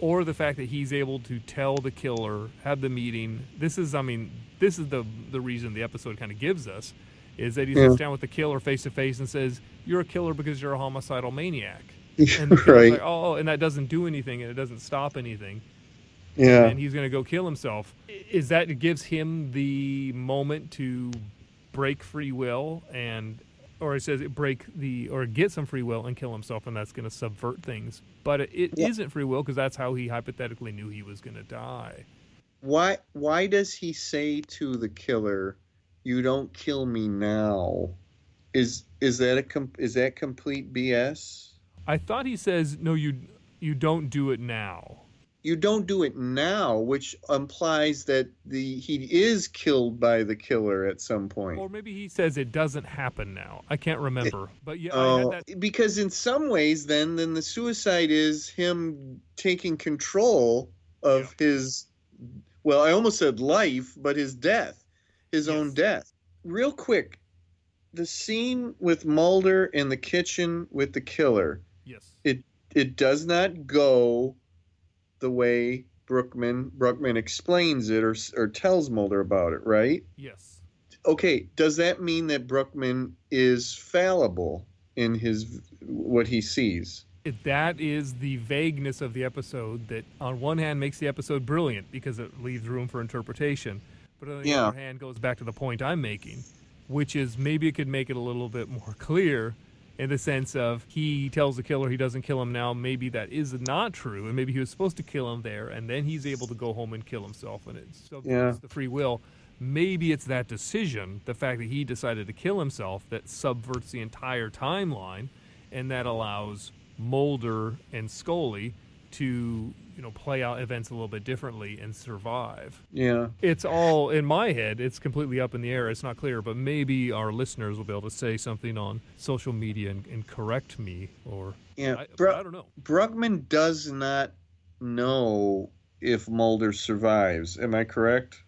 or the fact that he's able to tell the killer, have the meeting. This is the reason the episode kind of gives us, is that he sits down with the killer face to face and says, "You're a killer because you're a homicidal maniac." And the killer's like, "Oh," and that doesn't do anything, and it doesn't stop anything. And he's going to go kill himself. Is that it gives him the moment to break free will, or it says get some free will and kill himself, and that's going to subvert things. But it isn't free will, because that's how he hypothetically knew he was going to die. Why does he say to the killer, "You don't kill me now"? Is that complete BS? I thought he says, "No, you don't do it now." You don't do it now, which implies that he is killed by the killer at some point. Or maybe he says it doesn't happen now. I can't remember. But I had that. Because in some ways, then the suicide is him taking control of his, well, I almost said life, but his death, his own death. Real quick, the scene with Mulder in the kitchen with the killer, Yes. it does not go the way Bruckman explains it or tells Mulder about it, right? Yes. Okay, does that mean that Bruckman is fallible in his what he sees? That is the vagueness of the episode that, on one hand, makes the episode brilliant because it leaves room for interpretation, but on the other hand, goes back to the point I'm making, which is maybe it could make it a little bit more clear in the sense of he tells the killer he doesn't kill him now. Maybe that is not true, and maybe he was supposed to kill him there, and then he's able to go home and kill himself, and it's the free will. Maybe it's that decision, the fact that he decided to kill himself, that subverts the entire timeline, and that allows Mulder and Scully to, play out events a little bit differently and survive. Yeah. It's all in my head. It's completely up in the air. It's not clear, but maybe our listeners will be able to say something on social media and correct me, or I don't know. Bruckman does not know if Mulder survives. Am I correct?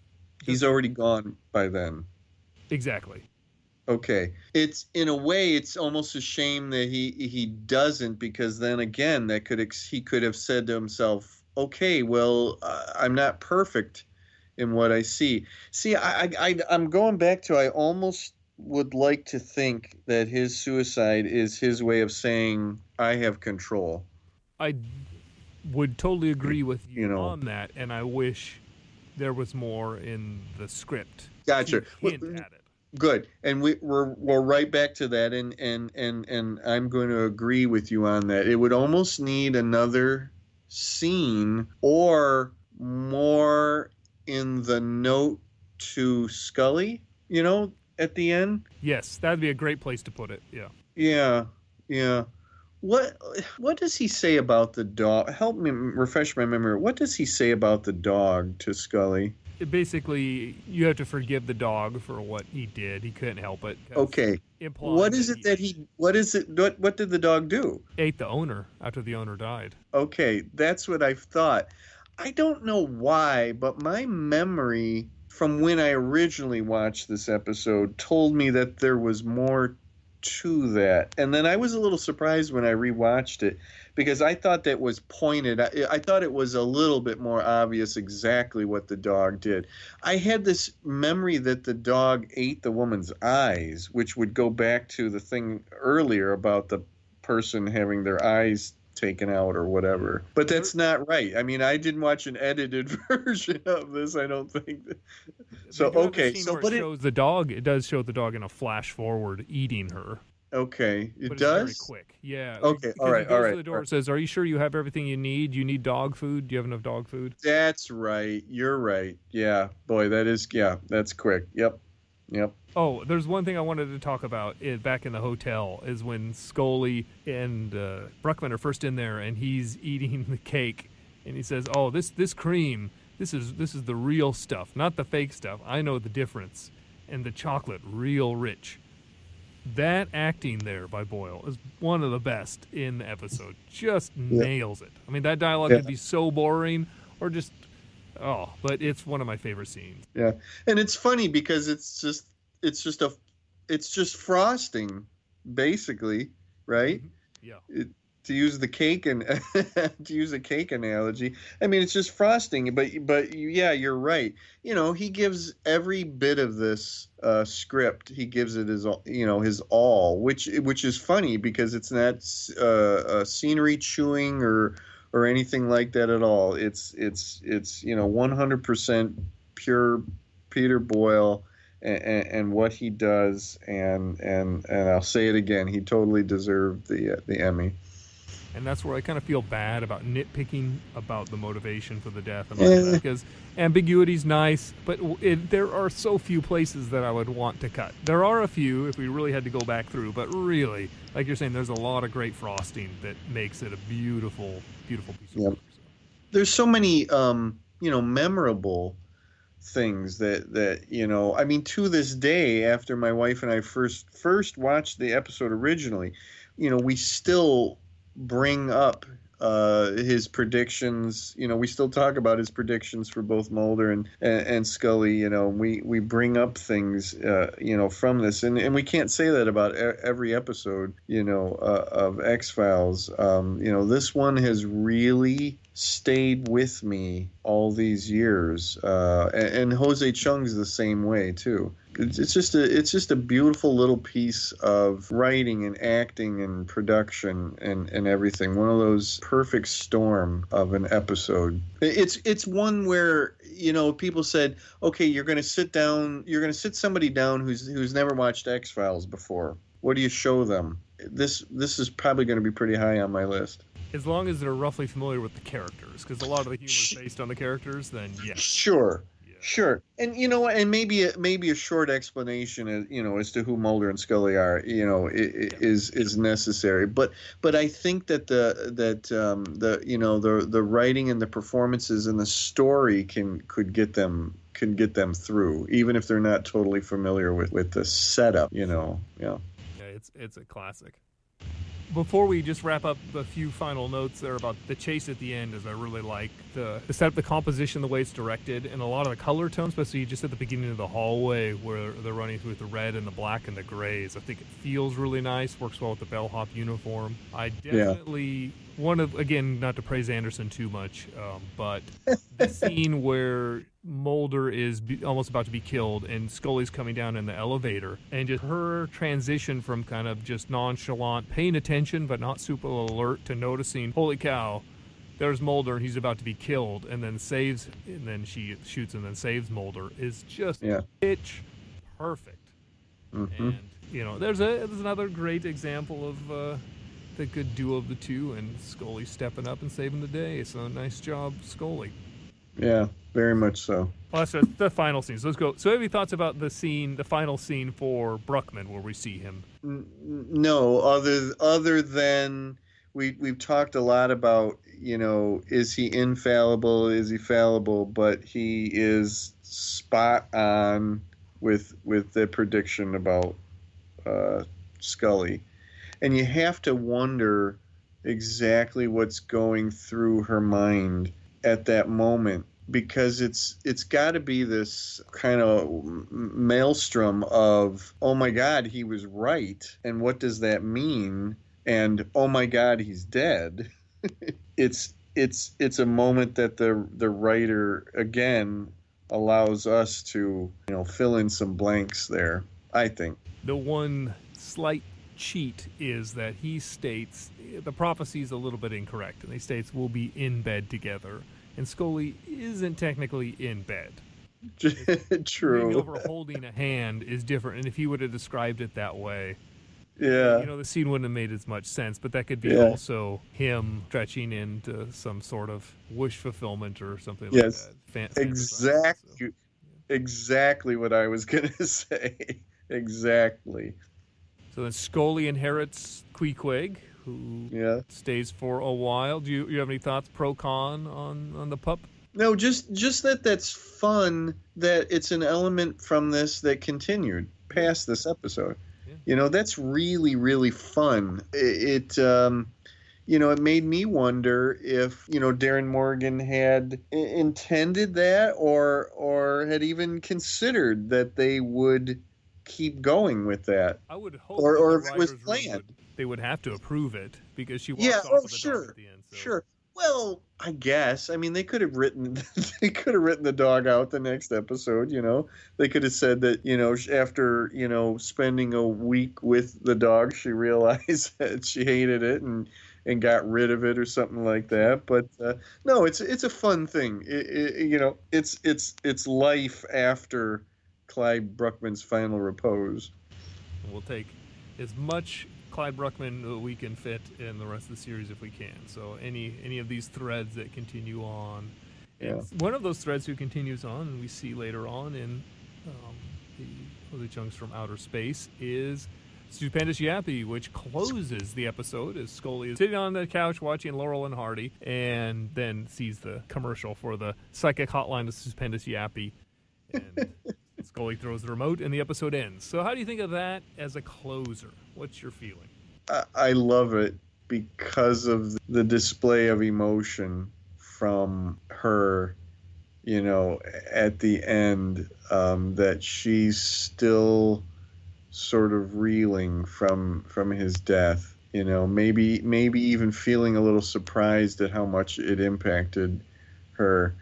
He's already gone by then. Exactly. Okay. It's in a way, it's almost a shame that he doesn't, because then again, he could have said to himself, okay, well, I'm not perfect in what I see. See, I'm going back to, I almost would like to think that his suicide is his way of saying, I have control. I would totally agree with you on that, and I wish there was more in the script. Gotcha. To hint at it. Good, and we're right back to that, and I'm going to agree with you on that. It would almost need another scene or more in the note to Scully, at the end. Yes, that'd be a great place to put it. Yeah. What does he say about the dog? Help me refresh my memory. What does he say about the dog to Scully? Basically, you have to forgive the dog for what he did. He couldn't help it. Okay. What is it that what did the dog do? Ate the owner after the owner died. Okay, that's what I thought. I don't know why, but my memory from when I originally watched this episode told me that there was more to that. And then I was a little surprised when I rewatched it, because I thought that was pointed. I thought it was a little bit more obvious exactly what the dog did. I had this memory that the dog ate the woman's eyes, which would go back to the thing earlier about the person having their eyes taken out or whatever. But that's not right. I mean, I didn't watch an edited version of this, I don't think. So, okay. So, but it shows the dog. It does show the dog in a flash forward eating her. Okay, it but does? It's very quick. Yeah. Okay, all right. He goes to the door and says, are you sure you have everything you need? You need dog food? Do you have enough dog food? That's right. You're right. Yeah. Boy, that's quick. Yep. Oh, there's one thing I wanted to talk about back in the hotel is when Scully and Bruckman are first in there and he's eating the cake and he says, oh, this cream, this is the real stuff, not the fake stuff. I know the difference. And the chocolate, real rich. That acting there by Boyle is one of the best in the episode. Just nails it. I mean, that dialogue could be so boring or just, but it's one of my favorite scenes. Yeah. And it's funny because it's just frosting, basically, right? Mm-hmm. Yeah. To use the cake and to use a cake analogy, I mean, it's just frosting, but yeah, you're right. He gives every bit of this script. He gives it his all, which is funny because it's not scenery chewing or anything like that at all. It's 100% pure Peter Boyle and what he does, and I'll say it again, he totally deserved the Emmy. And that's where I kind of feel bad about nitpicking about the motivation for the death and all that, because ambiguity's nice, but there are so few places that I would want to cut. There are a few if we really had to go back through, but really, like you're saying, there's a lot of great frosting that makes it a beautiful, beautiful piece of work. So. There's so many, memorable things that I mean, to this day, after my wife and I first watched the episode originally, we still bring up his predictions. We still talk about his predictions for both Mulder and Scully. We bring up things, from this, and we can't say that about every episode, of X-Files. This one has really stayed with me all these years, and Jose Chung's the same way too. It's just a beautiful little piece of writing and acting and production and everything. One of those perfect storm of an episode. It's one where people said, okay, you're going to sit somebody down who's never watched X-Files before. What do you show them? This is probably going to be pretty high on my list. As long as they're roughly familiar with the characters, because a lot of the humor is based on the characters, then yes. Sure. Sure, and and maybe a short explanation, as to who Mulder and Scully are, is necessary. But I think that the writing and the performances and the story could get them through, even if they're not totally familiar with the setup. Yeah, it's a classic. Before we just wrap up, a few final notes there about the chase at the end, is I really like the setup, the composition, the way it's directed, and a lot of the color tones, especially just at the beginning of the hallway where they're running through the red and the black and the grays. I think it feels really nice, works well with the bellhop uniform. I definitely, again, not to praise Anderson too much, but the scene where Mulder is almost about to be killed and Scully's coming down in the elevator, and just her transition from kind of just nonchalant, paying attention but not super alert, to noticing, holy cow, there's Mulder and he's about to be killed, and then she shoots and then saves Mulder, is just pitch perfect. Mm-hmm. And there's another great example of the good duo of the two, and Scully stepping up and saving the day. So nice job, Scully. Yeah, very much so. Well, that's the final scene. So let's go. So, any thoughts about the final scene for Bruckman, where we see him? No, other than we've talked a lot about, is he infallible? Is he fallible? But he is spot on with the prediction about Scully, and you have to wonder exactly what's going through her mind at that moment, because it's got to be this kind of maelstrom of, oh my God, he was right, and what does that mean? And oh my God, he's dead. It's a moment that the writer again allows us to fill in some blanks there, I think. The one slight cheat is that he states the prophecy is a little bit incorrect, and he states we'll be in bed together, and Scully isn't technically in bed. True. Leaning over holding a hand is different, and if he would have described it that way, the scene wouldn't have made as much sense. But that could be also him stretching into some sort of wish fulfillment or something like that. Exactly. Exactly what I was gonna say. Exactly. So then Scully inherits Queequeg, who stays for a while. Do you have any thoughts, pro-con, on the pup? No, just that's fun that it's an element from this that continued past this episode. Yeah. That's really, really fun. It made me wonder if, Darren Morgan had intended that or had even considered that they would keep going with that. I would hope or if it was planned. They would have to approve it, because she walks off with the dog at the end. So. Sure. Well, I guess. I mean, they could have written the dog out the next episode. They could have said that after spending a week with the dog, she realized that she hated it and got rid of it or something like that. But no, it's a fun thing. It's life after Clyde Bruckman's final repose. We'll take as much Clyde Bruckman we can fit in the rest of the series if we can. So any of these threads that continue on. And one of those threads who continues on, and we see later on in the Jose Chung's from Outer Space, is Stupendous Yappy, which closes the episode as Scully is sitting on the couch watching Laurel and Hardy, and then sees the commercial for the psychic hotline of Stupendous Yappy. And Scully throws the remote, and the episode ends. So how do you think of that as a closer? What's your feeling? I love it, because of the display of emotion from her, at the end, that she's still sort of reeling from his death. Maybe even feeling a little surprised at how much it impacted her,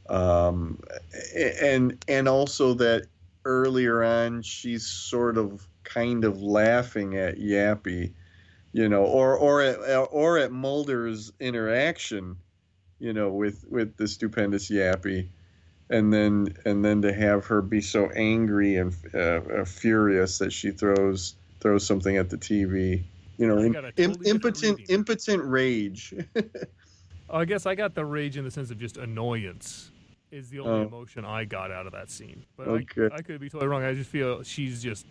and also that earlier on she's sort of kind of laughing at Yappy, or at Mulder's interaction, with the stupendous Yappy, and then to have her be so angry and furious that she throws something at the TV. Impotent rage. I guess I got the rage in the sense of just annoyance is the only emotion I got out of that scene. But okay. I could be totally wrong. I just feel she's just,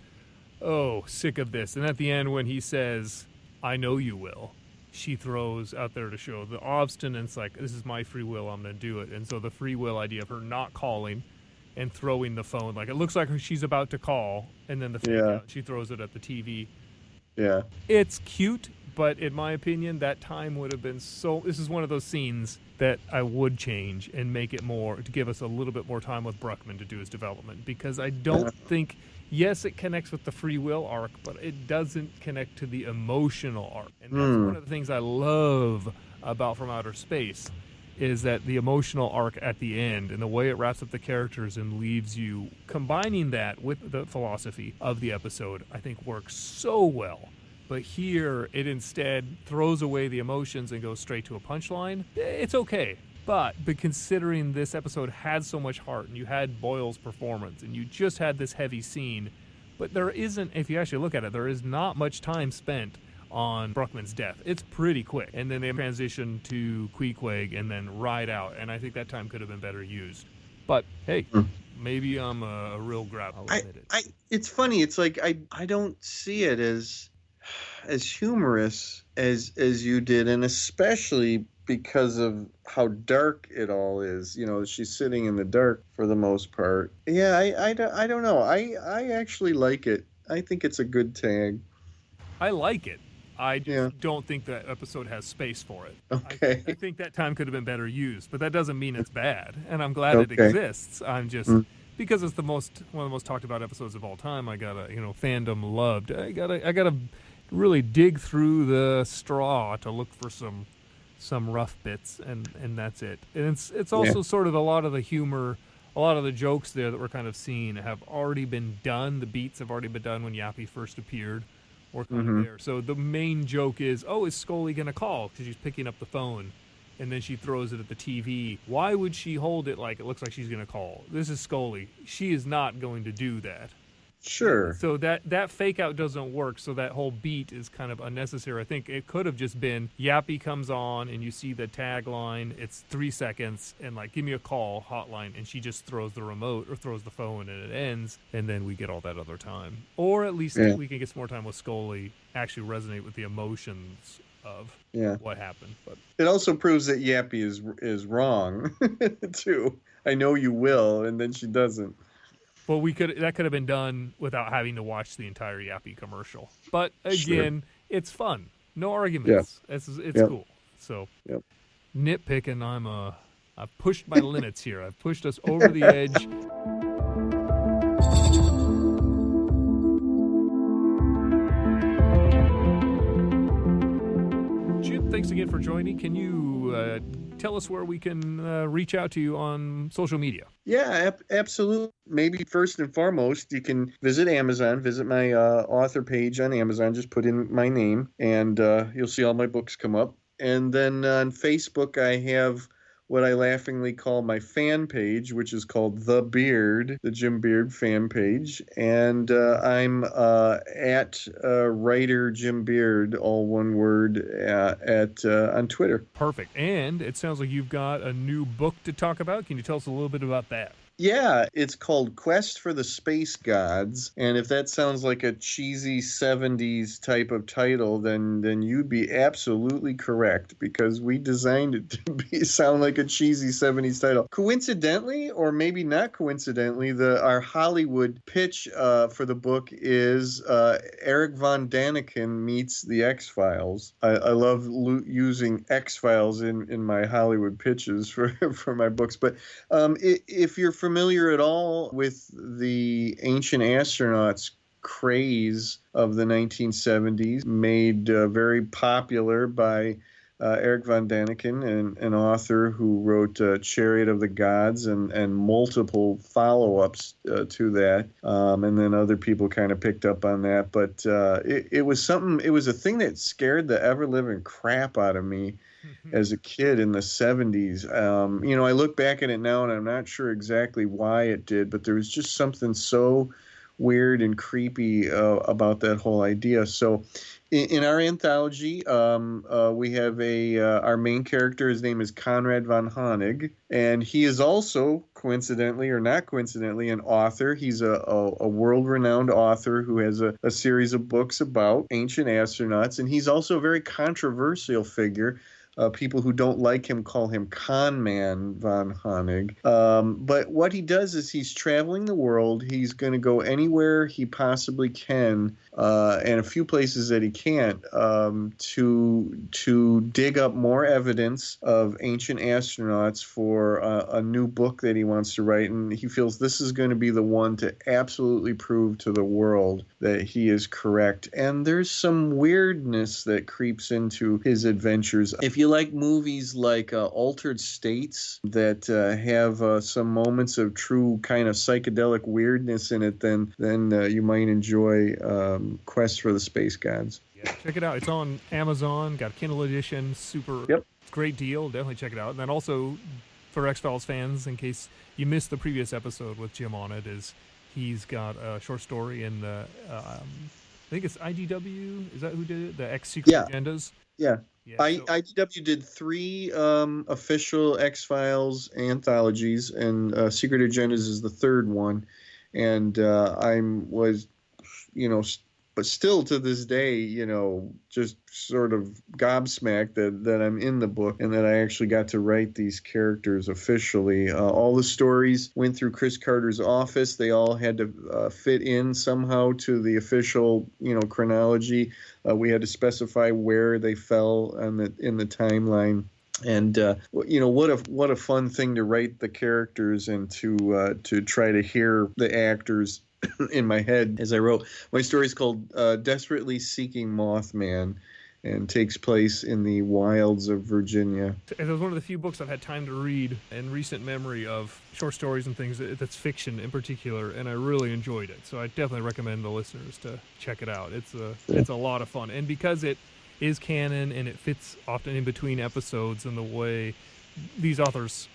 sick of this. And at the end when he says, I know you will, she throws out there to show the obstinance, like, this is my free will, I'm going to do it. And so the free will idea of her not calling and throwing the phone, like it looks like she's about to call, and then the fake out, she throws it at the TV. Yeah. It's cute, but in my opinion, that time would have been this is one of those scenes that I would change and make it more, to give us a little bit more time with Bruckman to do his development, because I don't think, yes, it connects with the free will arc, but it doesn't connect to the emotional arc. And that's one of the things I love about From Outer Space, is that the emotional arc at the end and the way it wraps up the characters and leaves you combining that with the philosophy of the episode, I think works so well. But here, it instead throws away the emotions and goes straight to a punchline. It's okay. But considering this episode had so much heart, and you had Boyle's performance, and you just had this heavy scene, but there isn't, if you actually look at it, there is not much time spent on Bruckman's death. It's pretty quick. And then they transition to Queequeg and then ride out. And I think that time could have been better used. But, hey, maybe I'm a real grab. I'll admit it. It's funny. It's like I don't see it as humorous as you did, and especially because of how dark it all is. She's sitting in the dark for the most part. Yeah, I don't know. I actually like it. I think it's a good tag. I like it. I just don't think that episode has space for it. Okay. I think that time could have been better used, but that doesn't mean it's bad. And I'm glad it exists. I'm just because it's one of the most talked about episodes of all time. I gotta, fandom loved. I gotta really dig through the straw to look for some rough bits, and that's it. And it's also sort of a lot of the humor, a lot of the jokes there that we're kind of seeing have already been done. The beats have already been done when Yappy first appeared, or kind of there. So the main joke is, is Scully gonna call? Because she's picking up the phone, and then she throws it at the TV. Why would she hold it like it looks like she's gonna call? This is Scully. She is not going to do that. Sure. So that fake out doesn't work, so that whole beat is kind of unnecessary. I think it could have just been Yappy comes on and you see the tagline, it's 3 seconds, and like, give me a call, hotline, and she just throws the remote or throws the phone and it ends, and then we get all that other time. Or at least we can get some more time with Scully, actually resonate with the emotions of what happened. But it also proves that Yappy is wrong, too. I know you will, and then she doesn't. Well, that could have been done without having to watch the entire Yappy commercial. But again, it's fun. No arguments. It's cool. So nitpicking, I've pushed my limits here. I've pushed us over the edge. Jim, thanks again for joining. Can you tell us where we can reach out to you on social media? Yeah, absolutely. Maybe first and foremost, you can visit Amazon, visit my author page on Amazon. Just put in my name, and you'll see all my books come up. And then on Facebook, I have what I laughingly call my fan page, which is called The Beard, the Jim Beard fan page. And I'm at writer Jim Beard, all one word, on Twitter. Perfect. And it sounds like you've got a new book to talk about. Can you tell us a little bit about that? Yeah, it's called Quest for the Space Gods, and if that sounds like a cheesy 70s type of title, then you'd be absolutely correct, because we designed it to sound like a cheesy 70s title. Coincidentally, or maybe not coincidentally, our Hollywood pitch for the book is Eric Von Daniken meets the X-Files. I love using X-Files in my Hollywood pitches for my books, but if you're familiar at all with the ancient astronauts craze of the 1970s, made very popular by Eric Von Daniken, an author who wrote Chariot of the Gods and multiple follow-ups to that. And then other people kind of picked up on that. But it was a thing that scared the ever-living crap out of me as a kid in the 70s. I look back at it now and I'm not sure exactly why it did, but there was just something so weird and creepy about that whole idea. So in our anthology, we have our main character. His name is Conrad von Honig, and he is also, coincidentally or not coincidentally, an author. He's a world-renowned author who has a series of books about ancient astronauts, and he's also a very controversial figure. People who don't like him call him Con Man von Honig. But what he does is he's traveling the world. He's going to go anywhere he possibly can, and a few places that he can't, to dig up more evidence of ancient astronauts for a new book that he wants to write. And he feels this is going to be the one to absolutely prove to the world that he is correct. And there's some weirdness that creeps into his adventures. If you like movies like Altered States that have some moments of true kind of psychedelic weirdness in it, then you might enjoy Quest for the Space Gods. Yeah, check it out. It's on Amazon. Got a Kindle edition. Super great deal. Definitely check it out. And then also for X-Files fans, in case you missed the previous episode with Jim on it, is he's got a short story in the I think it's IDW. Is that who did it? The X Secret Agendas. Yeah. So IDW did 3 official X-Files anthologies, and Secret Agendas is the 3rd one. And but still to this day, just sort of gobsmacked that I'm in the book and that I actually got to write these characters officially. All the stories went through Chris Carter's office. They all had to fit in somehow to the official, chronology. We had to specify where they fell in the timeline. And what a fun thing to write the characters and to try to hear the actors in my head as I wrote. My story is called Desperately Seeking Mothman, and takes place in the wilds of Virginia. It was one of the few books I've had time to read in recent memory of short stories and things that's fiction in particular, and I really enjoyed it. So I definitely recommend the listeners to check it out. It's a lot of fun, and because it is canon and it fits often in between episodes, and the way these authors,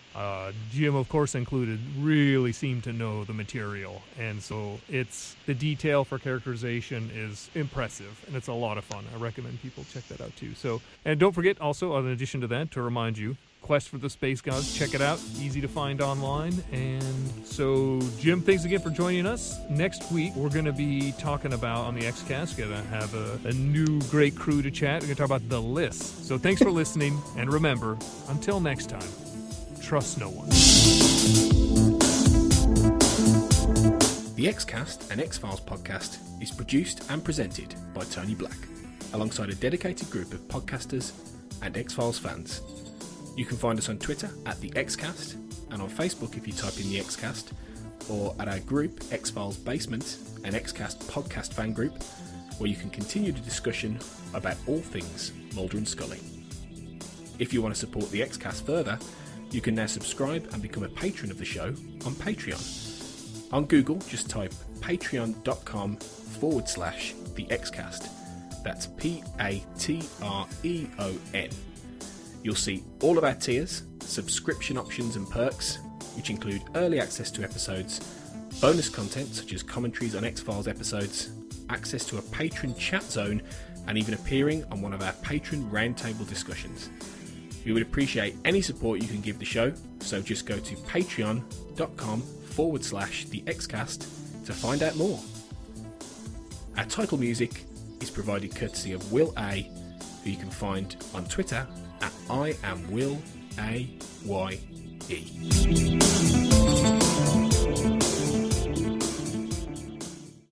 Jim of course included, really seem to know the material, and so the detail for characterization is impressive, and it's a lot of fun. I recommend people check that out too. So, and don't forget also, in addition to that, to remind you, Quest for the Space Gods, check it out, easy to find online. And so, Jim, thanks again for joining us. Next week we're going to be talking about, on the XCast, going to have a new great crew to chat. We're going to talk about The List. So thanks for listening, and remember, until next time, trust no one. The XCast, an X-Files podcast, is produced and presented by Tony Black, alongside a dedicated group of podcasters and X-Files fans. You can find us on Twitter at the XCast, and on Facebook if you type in the XCast, or at our group X-Files Basement, an XCast podcast fan group, where you can continue the discussion about all things Mulder and Scully. If you want to support the XCast further, you can now subscribe and become a patron of the show on Patreon. On Google, just type patreon.com/the XCast. That's Patreon. You'll see all of our tiers, subscription options and perks, which include early access to episodes, bonus content such as commentaries on X-Files episodes, access to a patron chat zone, and even appearing on one of our patron roundtable discussions. We would appreciate any support you can give the show, so just go to patreon.com/thexcast to find out more. Our title music is provided courtesy of Will A, who you can find on Twitter at IamWillAYE.